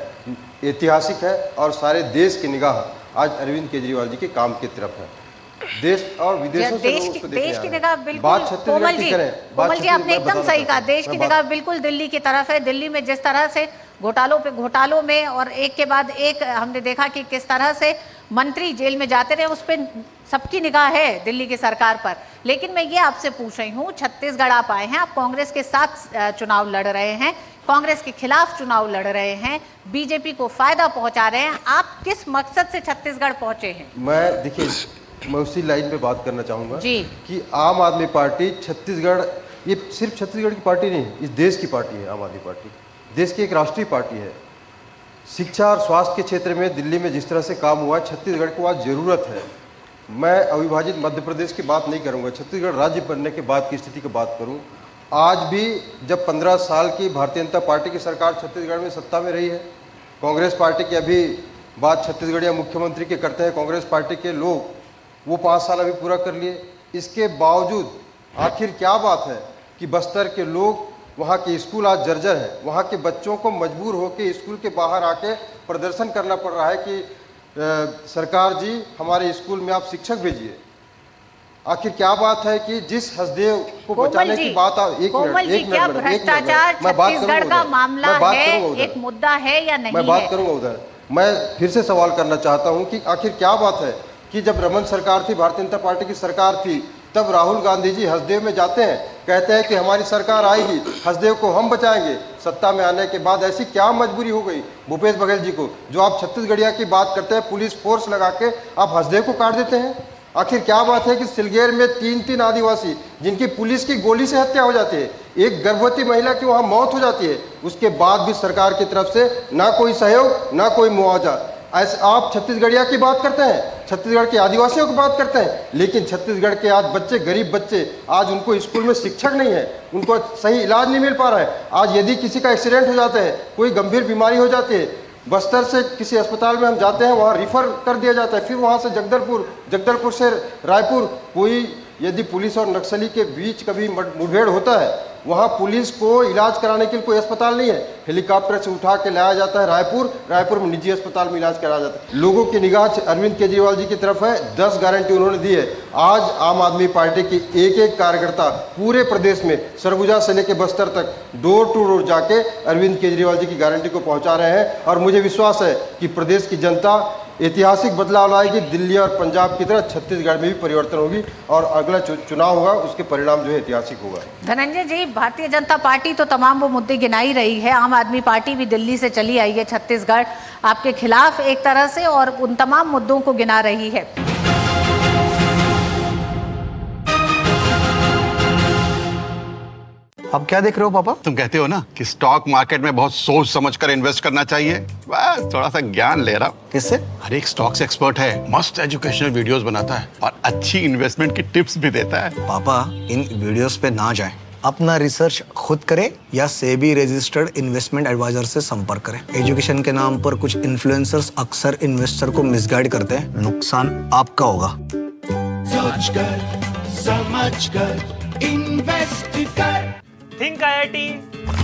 ऐतिहासिक है। और सारे देश की निगाह आज अरविंद केजरीवाल जी के काम की तरफ है। देश और विदेशों से लोग उसको देश की देखे निगाह बिल्कुल कोमल जी आपने एकदम सही कहा। देश की निगाह बिल्कुल दिल्ली की तरफ है। दिल्ली में जिस तरह से घोटालों में और एक के बाद एक हमने देखा कि किस तरह से मंत्री जेल में जाते रहे, उस पर सबकी निगाह है दिल्ली की सरकार पर। लेकिन मैं ये आपसे पूछ रही हूँ, छत्तीसगढ़ आप आए हैं, आप कांग्रेस के साथ चुनाव लड़ रहे हैं, कांग्रेस के खिलाफ चुनाव लड़ रहे हैं, बीजेपी को फायदा पहुंचा रहे हैं, आप किस मकसद से छत्तीसगढ़ पहुंचे हैं? मैं उसी लाइन पे बात करना चाहूंगा जी कि आम आदमी पार्टी छत्तीसगढ़, ये सिर्फ छत्तीसगढ़ की पार्टी नहीं, इस देश की पार्टी है। आम आदमी पार्टी देश की एक राष्ट्रीय पार्टी है। शिक्षा और स्वास्थ्य के क्षेत्र में दिल्ली में जिस तरह से काम हुआ, छत्तीसगढ़ को आज जरूरत है। मैं अविभाजित मध्य प्रदेश की बात नहीं करूंगा, छत्तीसगढ़ राज्य बनने के बाद की स्थिति की बात करूं। आज भी जब 15 साल की भारतीय जनता पार्टी की सरकार छत्तीसगढ़ में सत्ता में रही है, कांग्रेस पार्टी की अभी बात छत्तीसगढ़िया मुख्यमंत्री के करते हैं कांग्रेस पार्टी के लोग, वो 5 साल अभी पूरा कर लिए। इसके बावजूद आखिर क्या बात है कि बस्तर के लोग, वहाँ के स्कूल आज जर्जर है, वहाँ के बच्चों को मजबूर होकर स्कूल के बाहर आके प्रदर्शन करना पड़ रहा है कि सरकार जी हमारे स्कूल में आप शिक्षक भेजिए। आखिर क्या बात है कि जिस हसदेव को बचाने की बात, एक मिनट भ्रष्टाचार छत्तीसगढ़ का मामला है, एक मुद्दा है या नहीं? मैं बात करूंगा उधर। मैं फिर से सवाल करना चाहता हूं कि आखिर क्या बात है कि जब रमन सरकार थी, भारतीय जनता पार्टी की सरकार थी, तब राहुल गांधी जी हसदेव में जाते हैं, कहते हैं कि हमारी सरकार आएगी, हसदेव को हम बचाएंगे। सत्ता में आने के बाद ऐसी क्या मजबूरी हो गई भूपेश बघेल जी को, जो आप छत्तीसगढ़िया की बात करते हैं, पुलिस फोर्स लगा के आप हसदेव को काट देते हैं? आखिर क्या बात है कि सिलगेर में 3 आदिवासी जिनकी पुलिस की गोली से हत्या हो जाती है, एक गर्भवती महिला की वहां मौत हो जाती है, उसके बाद भी सरकार की तरफ से ना कोई सहयोग ना कोई मुआवजा। ऐसे आप छत्तीसगढ़िया की बात करते हैं, छत्तीसगढ़ के आदिवासियों की बात करते हैं, लेकिन छत्तीसगढ़ के आज बच्चे, गरीब बच्चे, आज उनको स्कूल में शिक्षक नहीं है, उनको सही इलाज नहीं मिल पा रहा है। आज यदि किसी का एक्सीडेंट हो जाता है, कोई गंभीर बीमारी हो जाती है, बस्तर से किसी अस्पताल में हम जाते हैं, वहाँ रिफर कर दिया जाता है, फिर वहाँ से जगदलपुर से रायपुर। कोई यदि पुलिस और नक्सली के बीच कभी मुठभेड़ होता है, वहाँ पुलिस को इलाज कराने के लिए कोई अस्पताल नहीं है, हेलीकॉप्टर से उठा के लाया जाता है रायपुर में निजी अस्पताल में इलाज कराया जाता है। लोगों की निगाह अरविंद केजरीवाल जी की तरफ है, 10 गारंटी उन्होंने दी है। आज आम आदमी पार्टी की एक कार्यकर्ता पूरे प्रदेश में सरगुजा से लेकर बस्तर तक डोर टू डोर जाके अरविंद केजरीवाल जी की गारंटी को पहुंचा रहे हैं, और मुझे विश्वास है कि प्रदेश की जनता ऐतिहासिक बदलाव लाएगी। दिल्ली और पंजाब की तरह छत्तीसगढ़ में भी परिवर्तन होगी, और अगला चुनाव होगा, उसके परिणाम जो है ऐतिहासिक होगा। धनंजय जी, भारतीय जनता पार्टी तो तमाम वो मुद्दे गिनाई रही है, आम आदमी पार्टी भी दिल्ली से चली आई है छत्तीसगढ़ आपके खिलाफ एक तरह से, और उन तमाम मुद्दों को गिना रही है। अब क्या देख रहे हो पापा? तुम कहते हो ना कि स्टॉक मार्केट में बहुत सोच समझकर इन्वेस्ट करना चाहिए, बस थोड़ा सा ज्ञान ले रहा हूँ। किससे? हर एक स्टॉक्स एक्सपर्ट है, मस्त एजुकेशनल वीडियोस बनाता है और अच्छी इन्वेस्टमेंट की टिप्स भी देता है। पापा इन वीडियोस पे ना जाएं, अपना रिसर्च खुद करें या सेबी रजिस्टर्ड इन्वेस्टमेंट एडवाइजर से संपर्क करें। एजुकेशन के नाम पर कुछ इन्फ्लुएंसर्स अक्सर इन्वेस्टर को मिसगाइड करते हैं, नुकसान आपका होगा। सोच कर समझ कर इन्वेस्ट कर। थिंक IIT,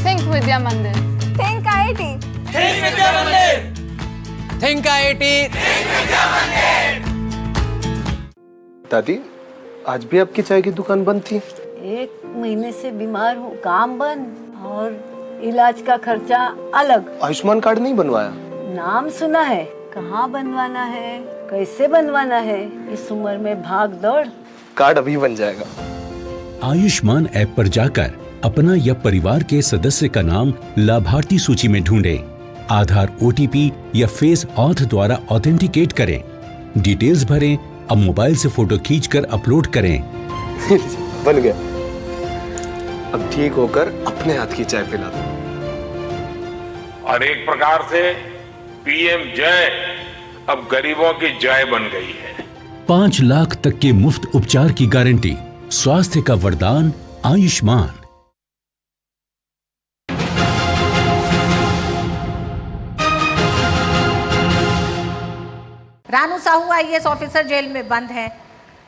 थिंक विद्या मंदिर, थिंक IIT, थिंक विद्या मंदिर, थिंक IIT, थिंक विद्या मंदिर। दादी, आज भी आपकी चाय की दुकान बंद थी? 1 महीने से बीमार हूँ, काम बंद और इलाज का खर्चा अलग। आयुष्मान कार्ड नहीं बनवाया? नाम सुना है, कहाँ बनवाना है, कैसे बनवाना है, इस उम्र में भाग दौड़। कार्ड अभी बन जाएगा। आयुष्मान ऐप पर जाकर अपना या परिवार के सदस्य का नाम लाभार्थी सूची में ढूंढें, आधार OTP या फेस ऑथ द्वारा ऑथेंटिकेट करें, डिटेल्स भरें, अब मोबाइल से फोटो खींचकर अपलोड करें। बन गया। अब ठीक होकर अपने हाथ की चाय पिला दो। और एक प्रकार से PM जय अब गरीबों की जय बन गई है। 5 लाख तक के मुफ्त उपचार की गारंटी, स्वास्थ्य का वरदान आयुष्मान। रानू साहू IAS ऑफिसर जेल में बंद हैं,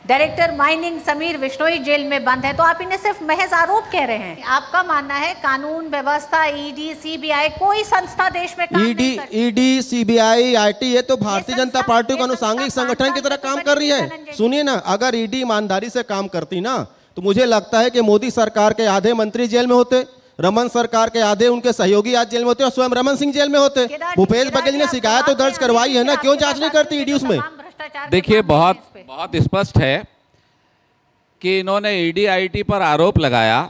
डायरेक्टर माइनिंग समीर बिश्नोई जेल में बंद है, तो आप इन्हें सिर्फ महज आरोप कह रहे हैं। आपका मानना है कानून व्यवस्था, ईडी, सीबीआई, कोई संस्था देश में काम नहीं करती। ईडी, सीबीआई, आईटी, ये तो भारतीय जनता पार्टी का अनुसांगिक संगठन की तरह काम कर रही है। सुनिए ना, अगर ईडी ईमानदारी से काम करती ना, तो मुझे लगता है कि मोदी सरकार के आधे मंत्री जेल में होते, रमन सरकार के आधे उनके सहयोगी आज जेल में होते और स्वयं रमन सिंह जेल में होते। भूपेश बघेल ने शिकायत तो दर्ज करवाई है ना, क्यों जांच नहीं करती ईडी उसमें? देखिए, बहुत स्पष्ट है कि इन्होंने ईडी आईटी पर आरोप लगाया,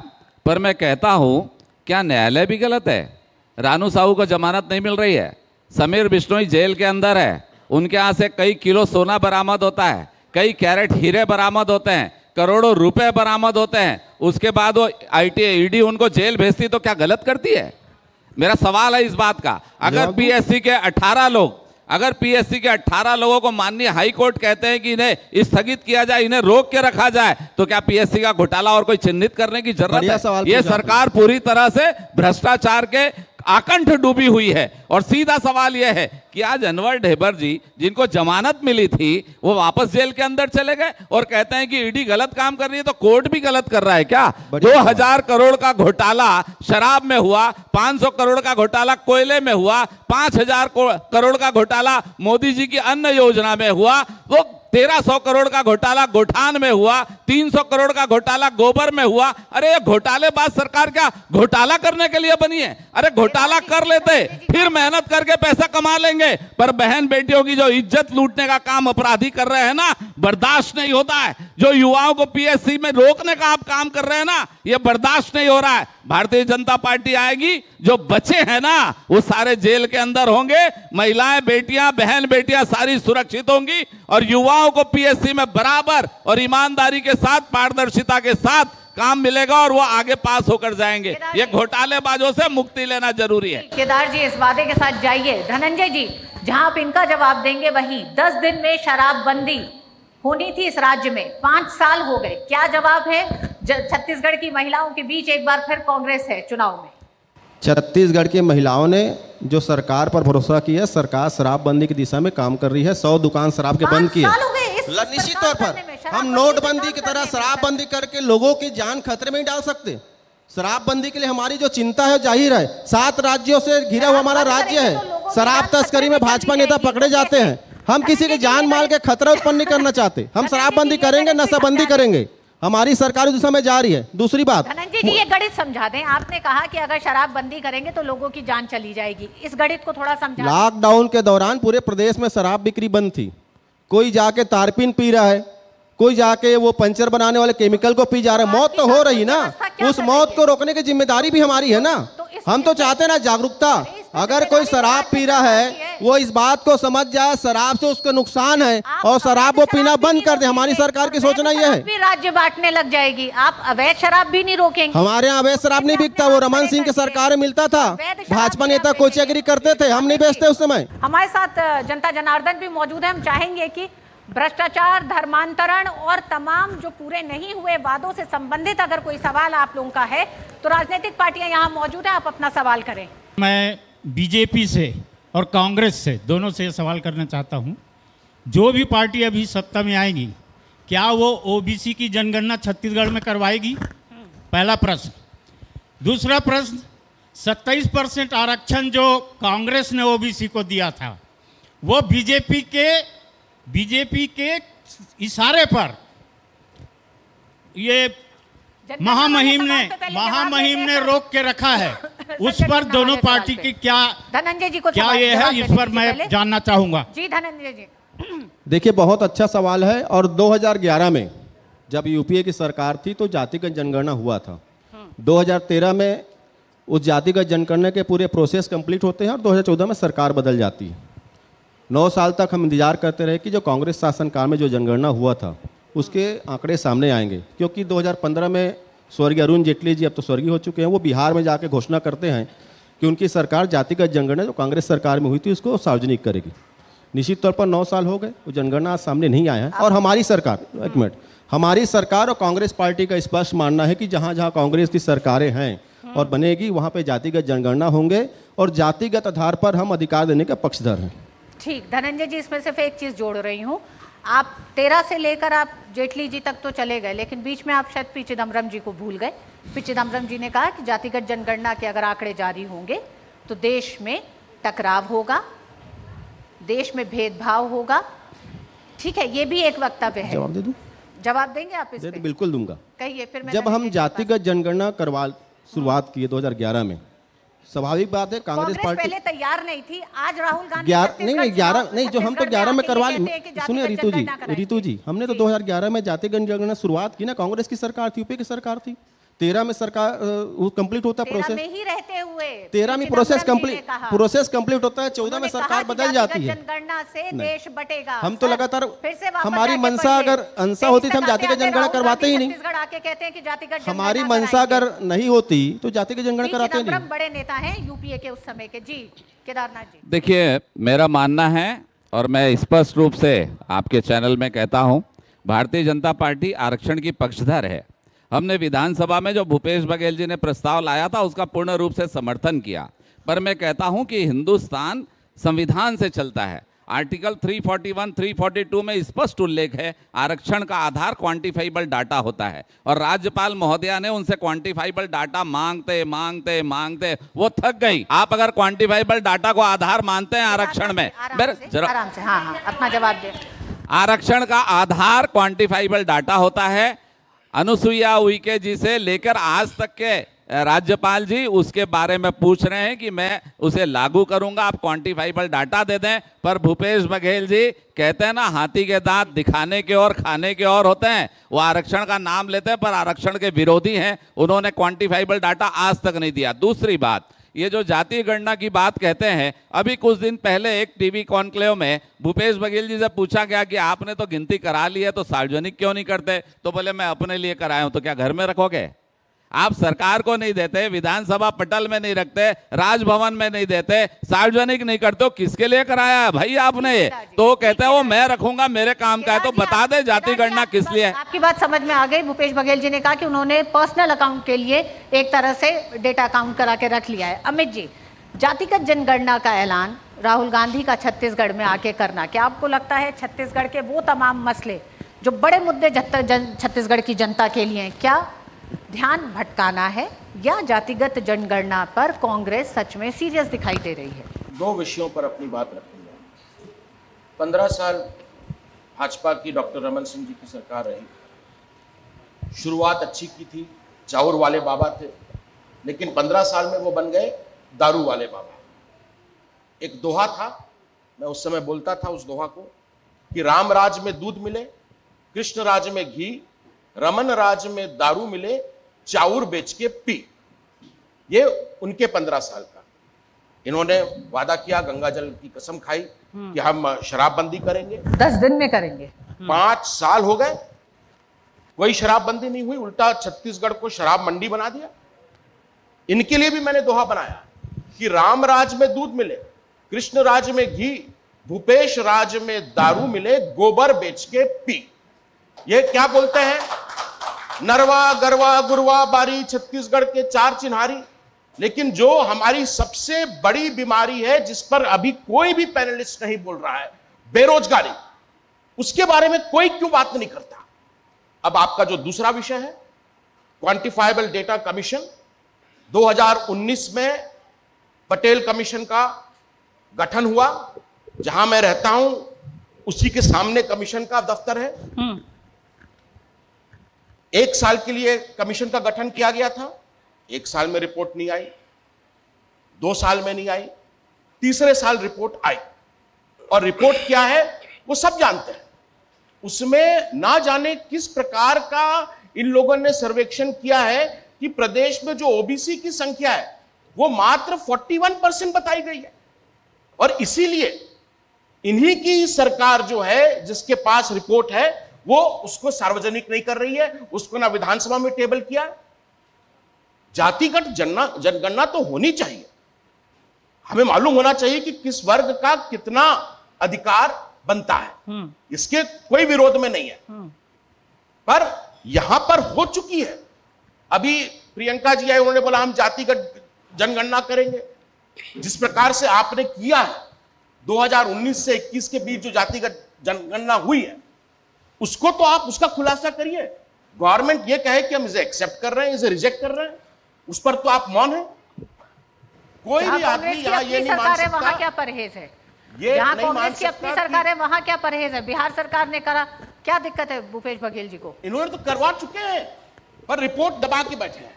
पर मैं कहता हूं क्या न्यायालय भी गलत है? रानू साहू को जमानत नहीं मिल रही है, समीर बिश्नोई जेल के अंदर है, उनके यहां से कई किलो सोना बरामद होता है, कई कैरेट हीरे बरामद होते हैं, करोड़ों रुपए बरामद होते हैं, उसके बाद वो ईडी उनको जेल भेजती तो क्या गलत करती है? मेरा सवाल है इस बात का। अगर पीएससी के 18 लोगों को माननीय हाई कोर्ट कहते हैं कि इन्हें स्थगित किया जाए, इन्हें रोक के रखा जाए, तो क्या पीएससी का घोटाला और कोई चिन्हित करने की जरूरत है? ये सरकार पूरी तरह से भ्रष्टाचार के आकंठ डूबी हुई है। और सीधा सवाल यह है कि आज अनवर ढेबर जी, जिनको जमानत मिली थी, वो वापस जेल के अंदर चले गए और कहते हैं कि ईडी गलत काम कर रही है, तो कोर्ट भी गलत कर रहा है क्या? 2000 करोड़ का घोटाला शराब में हुआ, 500 करोड़ का घोटाला कोयले में हुआ, 5000 करोड़ का घोटाला मोदी जी की अन्न योजना में हुआ, वो 1300 करोड़ का घोटाला गोठान में हुआ, 300 करोड़ का घोटाला गोबर में हुआ। अरे ये घोटालेबाज सरकार क्या घोटाला करने के लिए बनी है? अरे घोटाला कर लेते, फिर मेहनत करके पैसा कमा लेंगे, पर बहन बेटियों की जो इज्जत लूटने का काम अपराधी कर रहे हैं ना, बर्दाश्त नहीं होता है। जो युवाओं को पीएससी में रोकने का आप काम कर रहे हैं ना, ये बर्दाश्त नहीं हो रहा है। भारतीय जनता पार्टी आएगी, जो बचे हैं ना वो सारे जेल के अंदर होंगे, महिलाएं, बेटियां, बहन बेटियां सारी सुरक्षित होंगी और युवाओं को पीएससी में बराबर और ईमानदारी के साथ, पारदर्शिता के साथ काम मिलेगा और वो आगे पास होकर जाएंगे। ये घोटालेबाजों से मुक्ति लेना जरूरी है। केदार जी, इस वादे के साथ जाइए। धनंजय जी, जहां आप इनका जवाब देंगे वहीं 10 दिन में शराबबंदी होनी थी इस राज्य में, 5 साल हो गए, क्या जवाब है? छत्तीसगढ़ की महिलाओं के बीच एक बार फिर कांग्रेस है चुनाव में। छत्तीसगढ़ की महिलाओं ने जो सरकार पर भरोसा किया है, सरकार शराबबंदी की दिशा में काम कर रही है। 100 दुकान शराब के बंद किए। निश्चित तौर पर हम नोटबंदी की तरह शराबबंदी करके लोगों की जान खतरे में डाल सकते। शराबबंदी के लिए हमारी जो चिंता है जाहिर है, 7 राज्यों से घिरा हुआ हमारा राज्य है, शराब तस्करी में भाजपा नेता पकड़े जाते हैं। हम किसी के जान माल के खतरा उत्पन्न नहीं करना चाहते। हम शराबबंदी करेंगे, नशाबंदी करेंगे, हमारी सरकार उस दिशा में जा रही है। दूसरी बात, धनंजय जी ये गणित समझा दें। आपने कहा कि अगर शराबबंदी करेंगे तो लोगों की जान चली जाएगी, इस गणित को थोड़ा समझा। लॉकडाउन के दौरान पूरे प्रदेश में शराब बिक्री बंद थी। कोई जाके तारपीन पी रहा है, कोई जाके वो पंचर बनाने वाले केमिकल को पी जा रहा है। मौत तो हो रही ना, उस मौत को रोकने की जिम्मेदारी भी हमारी है ना। हम तो चाहते हैं ना जागरूकता। अगर कोई शराब पी रहा है, वो इस बात को समझ जाए शराब से उसका नुकसान है और शराब वो पीना बंद कर दे। हमारी सरकार की सोचना यह है। भी राज्य बांटने लग जाएगी, आप अवैध शराब भी नहीं रोकेंगे। हमारे यहाँ अवैध शराब नहीं बिकता, वो रमन सिंह की सरकार में मिलता था। भाजपा नेता कोचियागिरी करते थे, हम नहीं बेचते उस समय। हमारे साथ जनता जनार्दन भी मौजूद है। हम चाहेंगे कि भ्रष्टाचार, धर्मांतरण और तमाम जो पूरे नहीं हुए वादों से संबंधित अगर कोई सवाल आप लोगों का है तो राजनीतिक पार्टियां यहाँ मौजूद है, आप अपना सवाल करें। मैं बीजेपी से और कांग्रेस से, दोनों से सवाल करना चाहता हूँ। जो भी पार्टी अभी सत्ता में आएगी, क्या वो ओबीसी की जनगणना छत्तीसगढ़ में करवाएगी? पहला प्रश्न। दूसरा प्रश्न, 27% आरक्षण जो कांग्रेस ने ओबीसी को दिया था, वो बीजेपी के इशारे पर ये महामहिम ने रोक के रखा है। उस पर दोनों पार्टी की धनंजय जी को क्या ये है, इस पर मैं जानना चाहूंगा। जी धनंजय जी। देखिए, बहुत अच्छा सवाल है। और 2011 में जब यूपीए की सरकार थी तो जातिगत जनगणना हुआ था। 2013 में उस जातिगत जनगणना के पूरे प्रोसेस कंप्लीट होते हैं और 2014 में सरकार बदल जाती है। 9 साल तक हम इंतजार करते रहे कि जो कांग्रेस शासनकाल में जो जनगणना हुआ था उसके आंकड़े सामने आएंगे, क्योंकि 2015 में स्वर्गीय अरुण जेटली जी, अब तो स्वर्गीय हो चुके हैं, वो बिहार में जाके घोषणा करते हैं कि उनकी सरकार जातिगत जनगणना जो कांग्रेस सरकार में हुई थी उसको सार्वजनिक करेगी। निश्चित तौर पर 9 साल हो गए, वो जनगणना आज सामने नहीं आया है। और हमारी सरकार, एक मिनट, हमारी सरकार और कांग्रेस पार्टी का स्पष्ट मानना है कि जहाँ जहाँ कांग्रेस की सरकारें हैं और बनेगी वहाँ पर जातिगत जनगणना होंगे और जातिगत आधार पर हम अधिकार देने का पक्षधर हैं। ठीक, धनंजय जी इसमें सिर्फ एक चीज जोड़ रही हूँ। आप 13 से लेकर आप जेटली जी तक तो चले गए, लेकिन बीच में आप शायद पी चिदम्बरम जी को भूल गए। पी चिदम्बरम जी ने कहा कि जातिगत जनगणना के अगर आंकड़े जारी होंगे तो देश में टकराव होगा, देश में भेदभाव होगा। ठीक है, ये भी एक वक्तव्य है। जवाब दे दूं? जवाब देंगे आप इस पे? बिल्कुल दूंगा। कहिए फिर। जब हम जातिगत जनगणना करवा शुरुआत की 2011 में, स्वाभाविक बात है कांग्रेस पार्टी पहले तैयार नहीं थी। आज राहुल गांधी नहीं 11 नहीं, जो हम तो 11 में करवा, सुनिए रितु जी हमने तो 2011 में जातिगत जनगणना शुरुआत की ना, कांग्रेस की सरकार थी, यूपी की सरकार थी। 13 में सरकार कंप्लीट होता प्रोसेस, में ही रहते हुए 13 में प्रोसेस कंप्लीट होता है, 14 में सरकार बदल जाती है। जनगणना से देश बटेगा। हम तो लगातार हमारी मनसा अगर अंसा होती तो हम जातिगत जनगणना करवाते ही नहीं। छत्तीसगढ़ आके कहते हैं कि जातिगत हमारी मनसा अगर नहीं होती तो जातिगत जनगणना कराते नहीं। बड़े नेता हैं यूपीए के उस समय के। जी केदारनाथ जी। देखिए, मेरा मानना है और मैं स्पष्ट रूप से आपके चैनल में कहता हूं, भारतीय जनता पार्टी आरक्षण की पक्षधर है। हमने विधानसभा में जो भूपेश बघेल जी ने प्रस्ताव लाया था उसका पूर्ण रूप से समर्थन किया, पर मैं कहता हूं कि हिंदुस्तान संविधान से चलता है। आर्टिकल 341, 342 में स्पष्ट उल्लेख है आरक्षण का आधार क्वांटिफाइबल डाटा होता है, और राज्यपाल महोदया ने उनसे क्वांटिफाइबल डाटा मांगते मांगते मांगते वो थक गई। आप अगर क्वांटिफाइबल डाटा को आधार मानते हैं आरक्षण में, आराम से हाँ, अपना जवाब दे। आरक्षण का आधार क्वांटिफाइबल डाटा होता है। अनुसुईया उइके जी से लेकर आज तक के राज्यपाल जी उसके बारे में पूछ रहे हैं कि मैं उसे लागू करूंगा, आप क्वांटिफाइबल डाटा दे दें। पर भूपेश बघेल जी कहते हैं ना, हाथी के दांत दिखाने के और खाने के और होते हैं। वो आरक्षण का नाम लेते हैं पर आरक्षण के विरोधी हैं। उन्होंने क्वांटिफाइबल डाटा आज तक नहीं दिया। दूसरी बात, ये जो जातीय गणना की बात कहते हैं, अभी कुछ दिन पहले एक टीवी कॉन्क्लेव में भूपेश बघेल जी से पूछा गया कि आपने तो गिनती करा ली है तो सार्वजनिक क्यों नहीं करते, तो बोले मैं अपने लिए कराया हूं। तो क्या घर में रखोगे? आप सरकार को नहीं देते, विधानसभा पटल में नहीं रखते, राजभवन में नहीं देते, सार्वजनिक नहीं करते, तो किसके लिए कराया है भाई आपने? तो कहते हैं वो मैं रखूंगा, मेरे काम का है। तो बता दे जाति गणना किस लिए? आपकी बात समझ में आ गई। भूपेश बघेल जी ने कहा कि उन्होंने पर्सनल अकाउंट के लिए एक तरह से डेटा अकाउंट करा के रख लिया है। अमित जी, जातिगत जनगणना का ऐलान राहुल गांधी का छत्तीसगढ़ में आके करना, क्या आपको लगता है छत्तीसगढ़ के वो तमाम मसले जो बड़े मुद्दे छत्तीसगढ़ की जनता के लिए, क्या ध्यान भटकाना है, या जातिगत जनगणना पर कांग्रेस सच में सीरियस दिखाई दे रही है? दो विषयों पर अपनी बात रखूंगा। 15 साल भाजपा की डॉक्टर रमन सिंह जी की सरकार रही। शुरुआत अच्छी की थी, चाउर वाले बाबा थे, लेकिन 15 साल में वो बन गए दारू वाले बाबा। एक दोहा था, मैं उस समय बोलता था उस दोहा को, कि राम राज में दूध मिले, कृष्ण राज में घी, रमन राज में दारू मिले, चाउर बेच के पी। ये उनके 15 साल का। इन्होंने वादा किया, गंगा जल की कसम खाई कि हम शराबबंदी करेंगे, 10 दिन में करेंगे। 5 साल हो गए, कोई शराबबंदी नहीं हुई, उल्टा छत्तीसगढ़ को शराब मंडी बना दिया। इनके लिए भी मैंने दोहा बनाया कि राम राज में दूध मिले, कृष्ण राज में घी, भूपेश राज में दारू मिले, गोबर बेच के पी। ये क्या बोलते हैं? नरवा गरवा गुरवा बारी छत्तीसगढ़ के 4 चिन्हारी। लेकिन जो हमारी सबसे बड़ी बीमारी है, जिस पर अभी कोई भी पैनलिस्ट नहीं बोल रहा है, बेरोजगारी, उसके बारे में कोई क्यों बात नहीं करता? अब आपका जो दूसरा विषय है, क्वांटिफाइबल डेटा कमीशन, 2019 में पटेल कमीशन का गठन हुआ। जहां मैं रहता हूं उसी के सामने कमीशन का दफ्तर है। 1 साल के लिए कमीशन का गठन किया गया था। 1 साल में रिपोर्ट नहीं आई, 2 साल में नहीं आई, तीसरे साल रिपोर्ट आई। और रिपोर्ट क्या है वो सब जानते हैं। उसमें ना जाने किस प्रकार का इन लोगों ने सर्वेक्षण किया है कि प्रदेश में जो ओबीसी की संख्या है वो मात्र 41% बताई गई है। और इसीलिए इन्हीं की सरकार जो है, जिसके पास रिपोर्ट है, वो उसको सार्वजनिक नहीं कर रही है, उसको ना विधानसभा में टेबल किया। जातिगत जनगणना तो होनी चाहिए, हमें मालूम होना चाहिए कि किस वर्ग का कितना अधिकार बनता है, इसके कोई विरोध में नहीं है। पर यहां पर हो चुकी है। अभी प्रियंका जी आए, उन्होंने बोला हम जातिगत जनगणना करेंगे। जिस प्रकार से आपने किया है 2019 से 21 के बीच जो जातिगत जनगणना हुई है, उसको तो आप उसका खुलासा करिए। गवर्नमेंट ये कहे कि हम इसे एक्सेप्ट कर रहे हैं, इसे रिजेक्ट कर रहे हैं, उस पर तो आप मौन है। कोई भी आदमी यहाँ ये नहीं मान सकता। वहां क्या परहेज है? ये जहां नहीं मान कांग्रेस की अपनी सकता सरकार है वहां क्या परहेज है? बिहार सरकार ने करा, क्या दिक्कत है भूपेश बघेल जी को? इन्होंने तो करवा चुके हैं, पर रिपोर्ट दबा के बैठे हैं।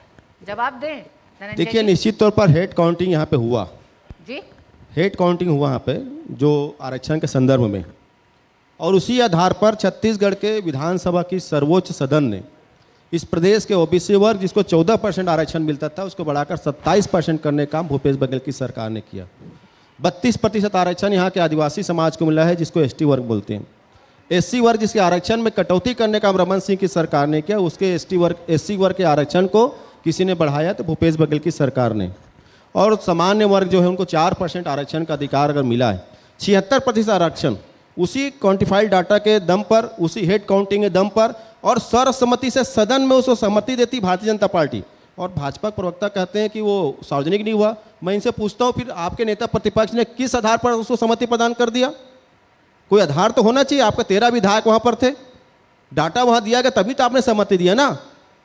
जवाब दें धनंजय देखिए, जी। निश्चित तौर पर हेड काउंटिंग यहाँ पे हुआ, जी हेड काउंटिंग हुआ यहाँ पे जो आरक्षण के संदर्भ में, और उसी आधार पर छत्तीसगढ़ के विधानसभा की सर्वोच्च सदन ने इस प्रदेश के ओबीसी वर्ग जिसको 14% आरक्षण मिलता था उसको बढ़ाकर 27% करने का काम भूपेश बघेल की सरकार ने किया। 32% आरक्षण यहाँ के आदिवासी समाज को मिला है जिसको एसटी वर्ग बोलते हैं। एससी वर्ग जिसके आरक्षण में कटौती करने का रमन सिंह की सरकार ने किया, उसके एससी वर्ग के आरक्षण को किसी ने बढ़ाया तो भूपेश बघेल की सरकार ने। और सामान्य वर्ग जो है उनको 4% आरक्षण का अधिकार अगर मिला है, 76% आरक्षण उसी क्वांटिफाइड डाटा के दम पर, उसी हेड काउंटिंग के दम पर और सर्वसम्मति से सदन में उसको सहमति देती भारतीय जनता पार्टी। और भाजपा प्रवक्ता कहते हैं कि वो सार्वजनिक नहीं हुआ। मैं इनसे पूछता हूँ फिर आपके नेता प्रतिपक्ष ने किस आधार पर उसको सहमति प्रदान कर दिया? कोई आधार तो होना चाहिए। आपके 13 विधायक वहाँ पर थे, डाटा वहाँ दिया गया, तभी तो आपने सहमति दिया ना,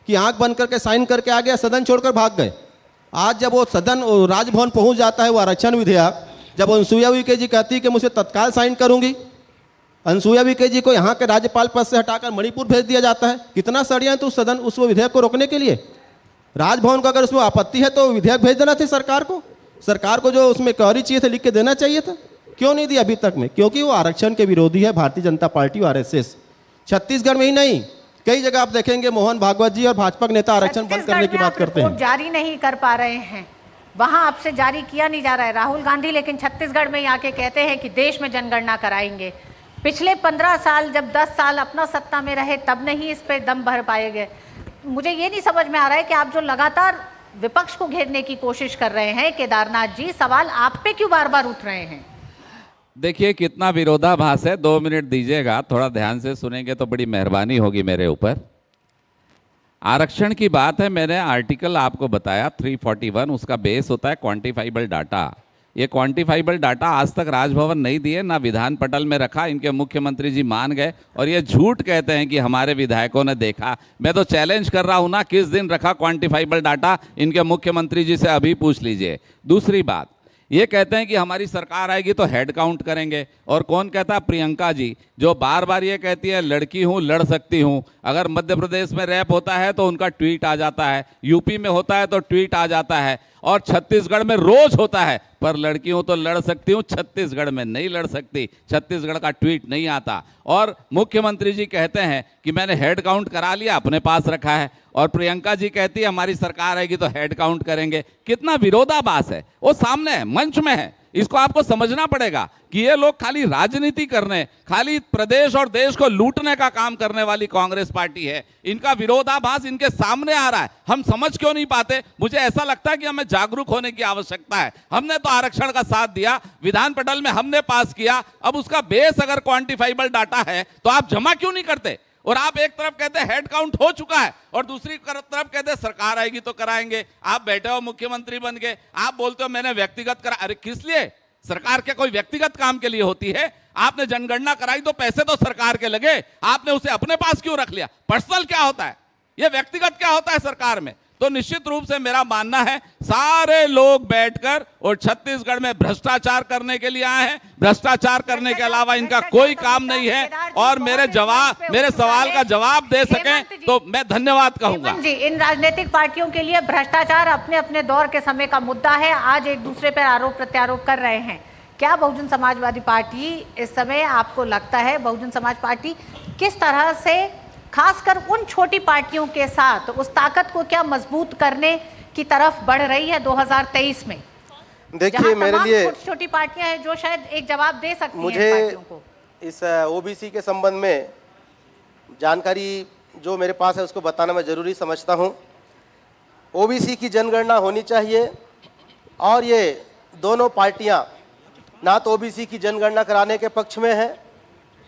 कि आंख बंद करके साइन करके आ गया, सदन छोड़कर भाग गए। आज जब वो सदन राजभवन पहुँच जाता है वो आरक्षण विधेयक, जब अनसुईया उइके जी कहती है कि मुझे तत्काल साइन करूंगी, अनसुईया उइके जी को यहाँ के राज्यपाल पद से हटाकर मणिपुर भेज दिया जाता है। कितना षड्यंत्र उस सदन उस विधेयक को रोकने के लिए। राजभवन को अगर उसमें आपत्ति है तो विधेयक भेज देना था सरकार को। सरकार को जो उसमें क्वेरी चाहिए था लिख के देना चाहिए था, क्यों नहीं दिया अभी तक में? क्योंकि वो आरक्षण के विरोधी है भारतीय जनता पार्टी और आरएसएस। छत्तीसगढ़ में ही नहीं, कई जगह आप देखेंगे मोहन भागवत जी और भाजपा के नेता आरक्षण बंद करने की बात करते हैं। जारी नहीं कर पा रहे हैं, वहां आपसे जारी किया नहीं जा रहा है। राहुल गांधी लेकिन छत्तीसगढ़ में आके कहते हैं कि देश में जनगणना कराएंगे। पिछले 15 साल जब 10 साल अपना सत्ता में रहे तब नहीं इस पे दम भर पाए गए। मुझे ये नहीं समझ में आ रहा है कि आप जो लगातार विपक्ष को घेरने की कोशिश कर रहे हैं, केदारनाथ जी, सवाल आप पे क्यों बार बार उठ रहे हैं? देखिए कितना विरोधाभास है। 2 मिनट दीजिएगा, थोड़ा ध्यान से सुनेंगे तो बड़ी मेहरबानी होगी मेरे ऊपर। आरक्षण की बात है, मैंने आर्टिकल आपको बताया 341, उसका बेस होता है क्वांटिफाइबल डाटा। ये क्वांटिफाइबल डाटा आज तक राजभवन नहीं दिए, ना विधान पटल में रखा। इनके मुख्यमंत्री जी मान गए और ये झूठ कहते हैं कि हमारे विधायकों ने देखा। मैं तो चैलेंज कर रहा हूं ना, किस दिन रखा क्वांटिफाइबल डाटा, इनके मुख्यमंत्री जी से अभी पूछ लीजिए। दूसरी बात, ये कहते हैं कि हमारी सरकार आएगी तो हेड काउंट करेंगे। और कौन कहता है? प्रियंका जी, जो बार बार ये कहती है लड़की हूँ लड़ सकती हूँ। अगर मध्य प्रदेश में रैप होता है तो उनका ट्वीट आ जाता है, यूपी में होता है तो ट्वीट आ जाता है, और छत्तीसगढ़ में रोज होता है। पर लड़की हूँ तो लड़ सकती हूँ, छत्तीसगढ़ में नहीं लड़ सकती, छत्तीसगढ़ का ट्वीट नहीं आता। और मुख्यमंत्री जी कहते हैं कि मैंने हेड काउंट करा लिया, अपने पास रखा है। और प्रियंका जी कहती है हमारी सरकार आएगी तो हेड काउंट करेंगे। कितना विरोधाभास है, वो सामने है, मंच में है। इसको आपको समझना पड़ेगा कि ये लोग खाली राजनीति करने, खाली प्रदेश और देश को लूटने का काम करने वाली कांग्रेस पार्टी है। इनका विरोधाभास इनके सामने आ रहा है, हम समझ क्यों नहीं पाते? मुझे ऐसा लगता है कि हमें जागरूक होने की आवश्यकता है। हमने तो आरक्षण का साथ दिया, विधान पटल में हमने पास किया, अब उसका बेस अगर क्वांटिफाइबल डाटा है तो आप जमा क्यों नहीं करते? और आप एक तरफ कहते हैं हेड काउंट हो चुका है और दूसरी तरफ कहते हैं सरकार आएगी तो कराएंगे। आप बैठे हो मुख्यमंत्री बन के, आप बोलते हो मैंने व्यक्तिगत करा। अरे किस लिए? सरकार क्या कोई व्यक्तिगत काम के लिए होती है? आपने जनगणना कराई तो पैसे तो सरकार के लगे, आपने उसे अपने पास क्यों रख लिया? पर्सनल क्या होता है, यह व्यक्तिगत क्या होता है सरकार में? तो निश्चित रूप से मेरा मानना है सारे लोग बैठकर और छत्तीसगढ़ में भ्रष्टाचार करने के लिए आए हैं। भ्रष्टाचार करने के अलावा इनका कोई काम नहीं है। और मेरे सवाल का जवाब दे सकें तो मैं धन्यवाद कहूंगा। जी, इन राजनीतिक पार्टियों के लिए भ्रष्टाचार अपने अपने दौर के समय का मुद्दा है। आज एक दूसरे पर आरोप प्रत्यारोप कर रहे हैं। क्या बहुजन समाजवादी पार्टी इस समय, आपको लगता है बहुजन समाज पार्टी किस तरह से खासकर उन छोटी पार्टियों के साथ उस ताकत को क्या मजबूत करने की तरफ बढ़ रही है 2023 में? देखिए, मेरे लिए छोटी पार्टियां हैं जो शायद एक जवाब दे सकती हैं मुझे पार्टियों को। इस ओबीसी के संबंध में जानकारी जो मेरे पास है उसको बताना मैं जरूरी समझता हूं। ओबीसी की जनगणना होनी चाहिए और ये दोनों पार्टियां ना तो ओबीसी की जनगणना कराने के पक्ष में है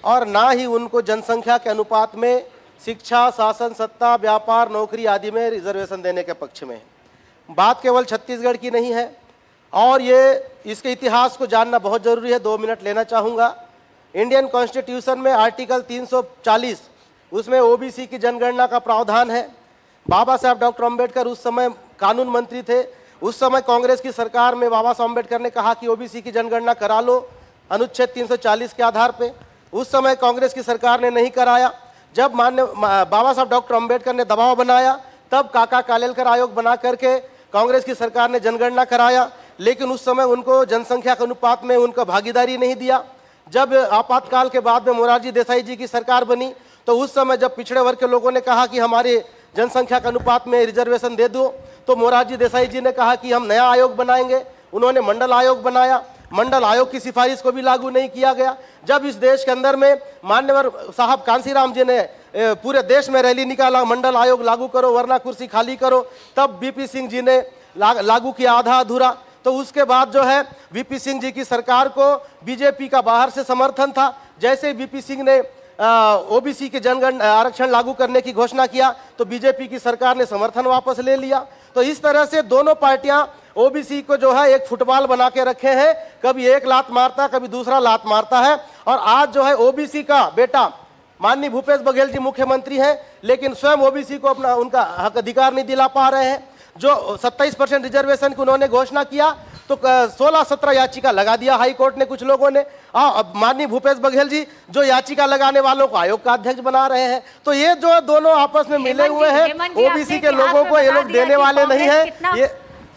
और ना ही उनको जनसंख्या के अनुपात में शिक्षा, शासन, सत्ता, व्यापार, नौकरी आदि में रिजर्वेशन देने के पक्ष में है। बात केवल छत्तीसगढ़ की नहीं है और ये इसके इतिहास को जानना बहुत जरूरी है। 2 मिनट लेना चाहूँगा। इंडियन कॉन्स्टिट्यूशन में आर्टिकल 340 उसमें ओबीसी की जनगणना का प्रावधान है। बाबा साहब डॉक्टर अम्बेडकर उस समय कानून मंत्री थे। उस समय कांग्रेस की सरकार में बाबा साहब अम्बेडकर ने कहा कि ओबीसी की जनगणना करा लो अनुच्छेद 340 के आधार पे। उस समय कांग्रेस की सरकार ने नहीं कराया। जब माननीय बाबा साहब डॉक्टर अम्बेडकर ने दबाव बनाया तब काका कालेलकर आयोग बना करके कांग्रेस की सरकार ने जनगणना कराया, लेकिन उस समय उनको जनसंख्या के अनुपात में उनका भागीदारी नहीं दिया। जब आपातकाल के बाद में मोरारजी देसाई जी की सरकार बनी तो उस समय जब पिछड़े वर्ग के लोगों ने कहा कि हमारे जनसंख्या के अनुपात में रिजर्वेशन दे दो, तो मोरारजी देसाई जी ने कहा कि हम नया आयोग बनाएंगे। उन्होंने मंडल आयोग बनाया। मंडल आयोग की सिफारिश को भी लागू नहीं किया गया। जब इस देश के अंदर में मान्यवर साहब कांसीराम जी ने पूरे देश में रैली निकाला, मंडल आयोग लागू करो वरना कुर्सी खाली करो, तब वीपी सिंह जी ने लागू किया आधा अधूरा। तो उसके बाद जो है वीपी सिंह जी की सरकार को बीजेपी का बाहर से समर्थन था। जैसे वीपी सिंह ने ओबीसी के जनगणना आरक्षण लागू करने की घोषणा किया तो बीजेपी की सरकार ने समर्थन वापस ले लिया। तो इस तरह से दोनों पार्टियां ओबीसी को जो है एक फुटबॉल बना के रखे हैं, कभी एक लात मारता कभी दूसरा लात मारता है। और आज जो है ओबीसी का बेटा माननीय भूपेश बघेल जी मुख्यमंत्री हैं, लेकिन स्वयं ओबीसी को अपना उनका हक अधिकार नहीं दिला पा रहे हैं। जो 27% रिजर्वेशन की उन्होंने घोषणा किया तो 16-17 याचिका लगा दिया हाई कोर्ट ने कुछ लोगों ने। अब माननीय भूपेश बघेल जी जो याचिका लगाने वालों को आयोग का अध्यक्ष बना रहे हैं। तो ये जो दोनों आपस में मिले हुए हैं ओबीसी के लोगों को ये लोग देने वाले नहीं है। ये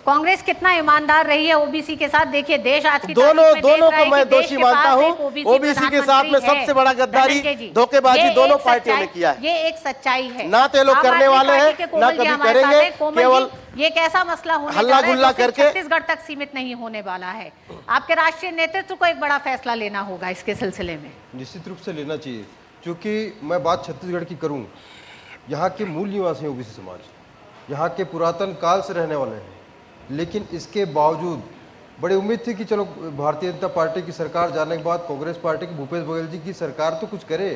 कांग्रेस कितना ईमानदार रही है ओबीसी के साथ। देखिए देश आज की दोनों को मैं दोषी मानता हूं। ओबीसी के साथ में सबसे बड़ा गद्दारी धोखेबाजी दोनों पार्टियों ने किया है। ये एक सच्चाई है। ना तो लोग करने वाले हैं ना कभी करेंगे। केवल ये कैसा मसला होने हल्ला गुल्ला करके छत्तीसगढ़ तक सीमित नहीं होने वाला है। आपके राष्ट्रीय नेतृत्व को एक बड़ा फैसला लेना होगा इसके सिलसिले में। निश्चित रूप से लेना चाहिए, क्योंकि मैं बात छत्तीसगढ़ की करूं, यहाँ के मूल निवासी हैं ओबीसी समाज, यहाँ के पुरातन काल से रहने वाले हैं। लेकिन इसके बावजूद बड़ी उम्मीद थी कि चलो भारतीय जनता पार्टी की सरकार जाने के बाद कांग्रेस पार्टी की भूपेश बघेल जी की सरकार तो कुछ करे,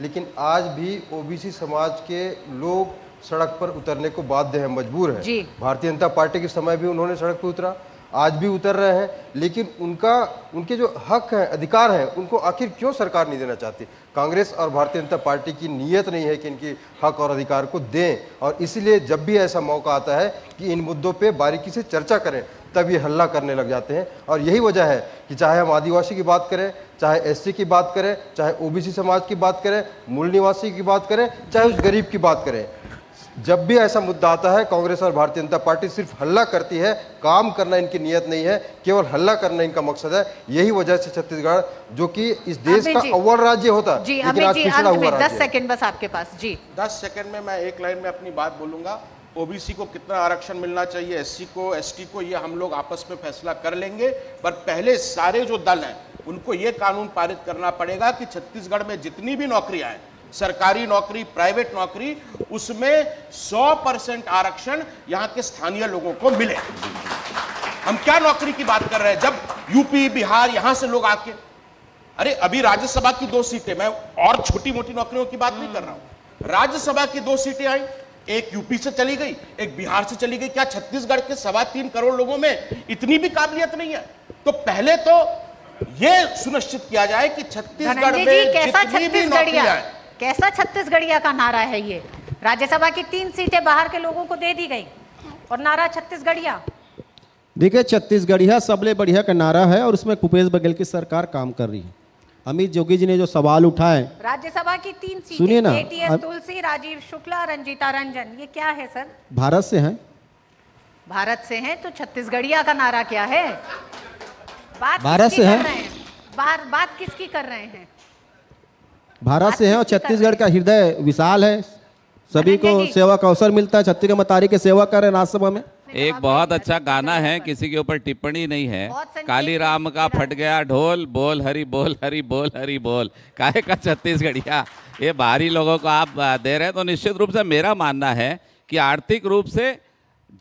लेकिन आज भी ओबीसी समाज के लोग सड़क पर उतरने को बाध्य है, मजबूर है। भारतीय जनता पार्टी के समय भी उन्होंने सड़क पर उतरा, आज भी उतर रहे हैं, लेकिन उनके जो हक हैं, अधिकार हैं, उनको आखिर क्यों सरकार नहीं देना चाहती? कांग्रेस और भारतीय जनता पार्टी की नीयत नहीं है कि इनकी हक और अधिकार को दें, और इसलिए जब भी ऐसा मौका आता है कि इन मुद्दों पे बारीकी से चर्चा करें तब ये हल्ला करने लग जाते हैं। और यही वजह है कि चाहे हम आदिवासी की बात करें, चाहे एससी की बात करें, चाहे ओबीसी समाज की बात करें, मूल निवासी की बात करें, चाहे उस गरीब की बात करें, जब भी ऐसा मुद्दा आता है कांग्रेस और भारतीय जनता पार्टी सिर्फ हल्ला करती है। काम करना इनकी नीयत नहीं है, केवल हल्ला करना इनका मकसद है। यही वजह से छत्तीसगढ़ जो कि इस देश का अव्वल राज्य होता है, लेकिन आज पिछड़ा हुआ राज्य है। 10 सेकंड बस आपके पास जी। 10 सेकंड में मैं एक लाइन में अपनी बात बोलूंगा। ओबीसी को कितना आरक्षण मिलना चाहिए, एससी को, एसटी को, ये हम लोग आपस में फैसला कर लेंगे। पर पहले सारे जो दल हैं उनको ये कानून पारित करना पड़ेगा कि छत्तीसगढ़ में जितनी भी नौकरियां हैं, सरकारी नौकरी, प्राइवेट नौकरी, उसमें 100% आरक्षण यहाँ के स्थानीय लोगों को मिले। हम क्या नौकरी की बात कर रहे हैं जब यूपी बिहार यहां से लोग आके, अरे अभी राज्यसभा की 2 सीटें, मैं और छोटी मोटी नौकरियों की बात नहीं कर रहा हूं, राज्यसभा की 2 सीटें आई, एक यूपी से चली गई, एक बिहार से चली गई। क्या छत्तीसगढ़ के 3.25 करोड़ लोगों में इतनी भी काबिलियत नहीं है? तो पहले तो यह सुनिश्चित किया जाए कि छत्तीसगढ़ में जितनी भी नौकरियां, कैसा छत्तीसगढ़िया का नारा है ये? राज्यसभा की 3 सीटें बाहर के लोगों को दे दी गई और नारा छत्तीसगढ़िया। देखिए, छत्तीसगढ़िया सबले बढ़िया का नारा है और उसमें भूपेश बघेल की सरकार काम कर रही है। अमित जोगी जी ने जो सवाल उठाए, राज्यसभा की 3 सीटें, सुनिए ना, एटीएस तुलसी, राजीव शुक्ला, रंजीता रंजन, ये क्या है सर? भारत से हैं। भारत से हैं तो छत्तीसगढ़िया का नारा क्या है? भारत से हैं, बात किसकी कर रहे हैं? भारत से हैं और छत्तीसगढ़ का हृदय विशाल है, सभी को सेवा का अवसर मिलता है। छत्तीसगढ़ मतारी की सेवा कर रहे हैं राज्यसभा में। एक बहुत अच्छा गाना है, किसी के ऊपर टिप्पणी नहीं है, काली राम का फट गया ढोल, बोल हरि बोल हरि बोल हरि बोल, काहे का छत्तीसगढ़िया, ये बाहरी लोगों को आप दे रहे हैं। तो निश्चित रूप से मेरा मानना है कि आर्थिक रूप से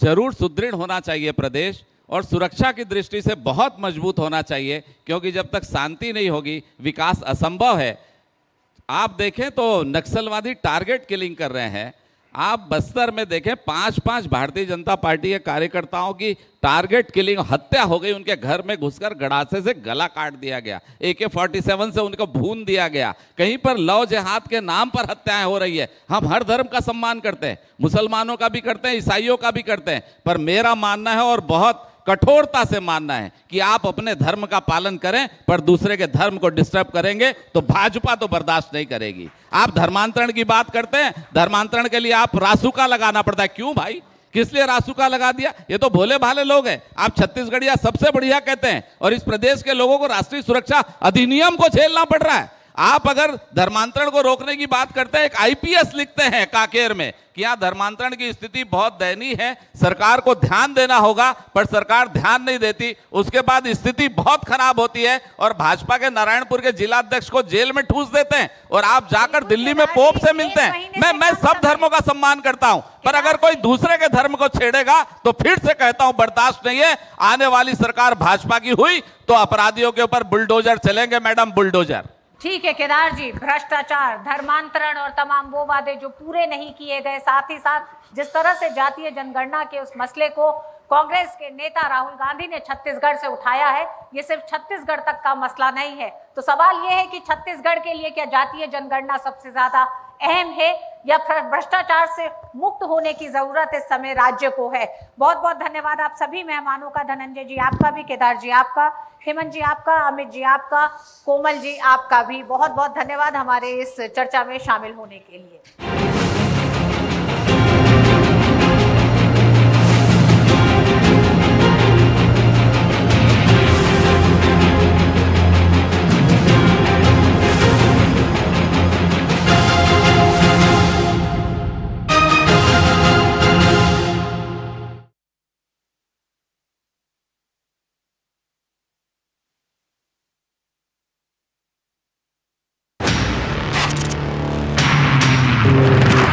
जरूर सुदृढ़ होना चाहिए प्रदेश, और सुरक्षा की दृष्टि से बहुत मजबूत होना चाहिए, क्योंकि जब तक शांति नहीं होगी विकास असंभव है। आप देखें तो नक्सलवादी टारगेट किलिंग कर रहे हैं, आप बस्तर में देखें 5-5 भारतीय जनता पार्टी के कार्यकर्ताओं की टारगेट किलिंग, हत्या हो गई। उनके घर में घुसकर गड़ासे से गला काट दिया गया, AK-47 से उनको भून दिया गया। कहीं पर लव जिहाद के नाम पर हत्याएं हो रही है। हम हर धर्म का सम्मान करते हैं, मुसलमानों का भी करते हैं, ईसाइयों का भी करते हैं, पर मेरा मानना है और बहुत कठोरता से मानना है कि आप अपने धर्म का पालन करें, पर दूसरे के धर्म को डिस्टर्ब करेंगे तो भाजपा तो बर्दाश्त नहीं करेगी। आप धर्मांतरण की बात करते हैं, धर्मांतरण के लिए आप रासुका लगाना पड़ता है। क्यों भाई, किस लिए रासुका लगा दिया? ये तो भोले भाले लोग हैं। आप छत्तीसगढ़िया सबसे बढ़िया कहते हैं और इस प्रदेश के लोगों को राष्ट्रीय सुरक्षा अधिनियम को झेलना पड़ रहा है। आप अगर धर्मांतरण को रोकने की बात करते हैं, एक IPS लिखते हैं काकेर में कि यहाँ धर्मांतरण की स्थिति बहुत दयनीय है, सरकार को ध्यान देना होगा, पर सरकार ध्यान नहीं देती। उसके बाद स्थिति बहुत खराब होती है और भाजपा के नारायणपुर के जिला अध्यक्ष को जेल में ठूस देते हैं और आप जाकर दिल्ली में पोप से मिलते हैं। मैं सब धर्मों का सम्मान करता हूं, पर अगर कोई दूसरे के धर्म को छेड़ेगा तो फिर से कहता हूं बर्दाश्त नहीं है। आने वाली सरकार भाजपा की हुई तो अपराधियों के ऊपर बुलडोजर चलेंगे, मैडम, बुलडोजर। ठीक है केदार जी, भ्रष्टाचार, धर्मांतरण और तमाम वो वादे जो पूरे नहीं किए गए, साथ ही साथ जिस तरह से जातीय जनगणना के उस मसले को कांग्रेस के नेता राहुल गांधी ने छत्तीसगढ़ से उठाया है, ये सिर्फ छत्तीसगढ़ तक का मसला नहीं है। तो सवाल ये है कि छत्तीसगढ़ के लिए क्या जातीय जनगणना सबसे ज्यादा अहम है या भ्रष्टाचार से मुक्त होने की जरूरत इस समय राज्य को है? बहुत बहुत धन्यवाद आप सभी मेहमानों का, धनंजय जी आपका भी, केदार जी आपका, हेमंत जी आपका, अमित जी आपका, कोमल जी आपका भी बहुत बहुत धन्यवाद हमारे इस चर्चा में शामिल होने के लिए।